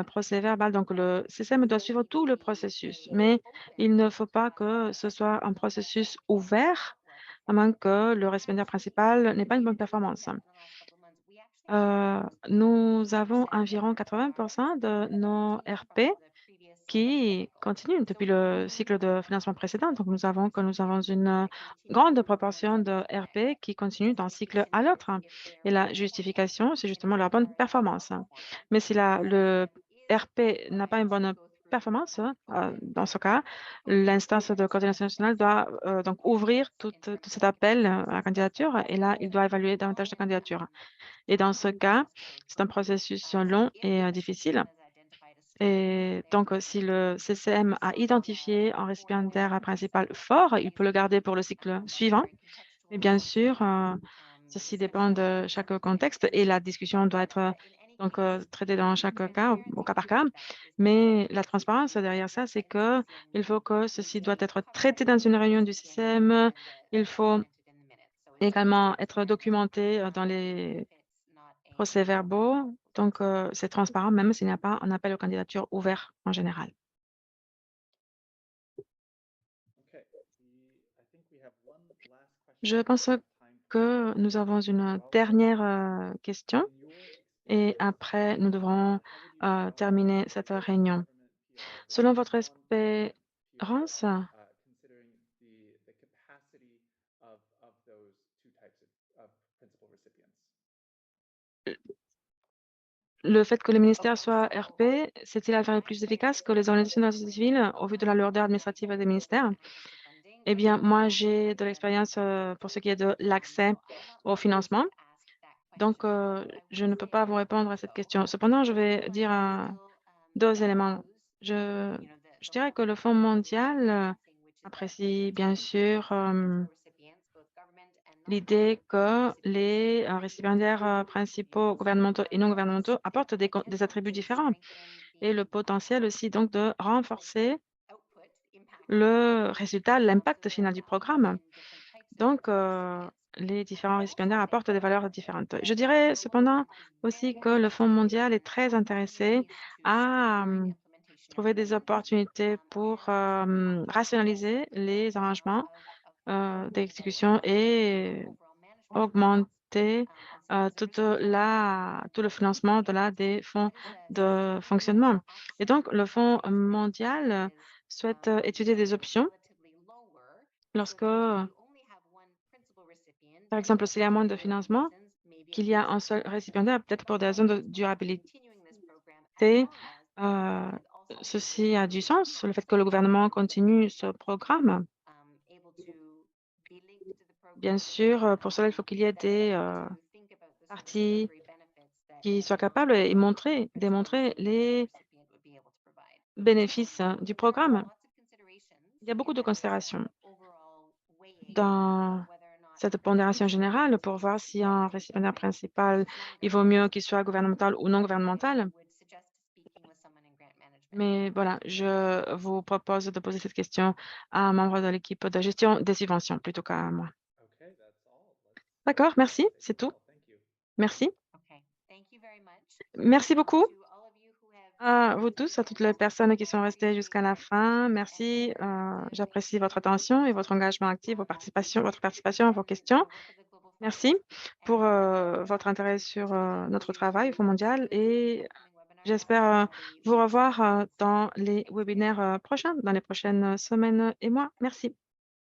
procès verbal. Donc, le système doit suivre tout le processus. Mais il ne faut pas que ce soit un processus ouvert à moins que le récipiendaire principal n'ait pas une bonne performance. Nous avons environ 80% de nos RP qui continuent depuis le cycle de financement précédent. Donc, nous avons une grande proportion de RP qui continuent d'un cycle à l'autre. Et la justification, c'est justement leur bonne performance. Mais si le RP n'a pas une bonne performance, dans ce cas, l'instance de coordination nationale doit donc ouvrir tout cet appel à la candidature et là, il doit évaluer davantage de candidatures. Et dans ce cas, c'est un processus long et difficile. Et donc, si le CCM a identifié un récipiendaire principal fort, il peut le garder pour le cycle suivant. Mais bien sûr, ceci dépend de chaque contexte et la discussion doit être donc traitée dans chaque cas, au cas par cas. Mais la transparence derrière ça, c'est que il faut que ceci doit être traité dans une réunion du CCM. Il faut également être documenté dans les procès-verbaux. Donc, c'est transparent, même s'il n'y a pas un appel aux candidatures ouvert en général. Je pense que nous avons une dernière question et après, nous devrons terminer cette réunion. Selon votre expérience, le fait que le ministère soit RP, c'est-il avéré plus efficace que les organisations de la société civile au vu de la lourdeur administrative des ministères? Eh bien, moi, j'ai de l'expérience pour ce qui est de l'accès au financement. Donc, je ne peux pas vous répondre à cette question. Cependant, je vais dire deux éléments. Je, je dirais que le Fonds mondial apprécie bien sûr l'idée que les récipiendaires principaux gouvernementaux et non gouvernementaux apportent des attributs différents et le potentiel aussi donc de renforcer le résultat, l'impact final du programme. Donc, les différents récipiendaires apportent des valeurs différentes. Je dirais cependant aussi que le Fonds mondial est très intéressé à trouver des opportunités pour rationaliser les arrangements d'exécution et augmenter tout le financement des fonds de fonctionnement. Et donc, le Fonds mondial souhaite étudier des options lorsque, par exemple, s'il y a moins de financement, qu'il y a un seul récipiendaire, peut-être pour des raisons de durabilité. euh, Ceci a du sens, le fait que le gouvernement continue ce programme. Bien sûr, pour cela, il faut qu'il y ait des parties qui soient capables et démontrer les bénéfices du programme. Il y a beaucoup de considérations dans cette pondération générale pour voir si un récipiendaire principal, il vaut mieux qu'il soit gouvernemental ou non gouvernemental. Mais voilà, je vous propose de poser cette question à un membre de l'équipe de gestion des subventions plutôt qu'à moi. D'accord, merci, c'est tout. Merci. Merci beaucoup à vous tous, à toutes les personnes qui sont restées jusqu'à la fin. Merci. J'apprécie votre attention et votre engagement actif, votre participation, vos questions. Merci pour votre intérêt sur notre travail au Fonds mondial et j'espère vous revoir dans les webinaires prochains, dans les prochaines semaines et mois. Merci.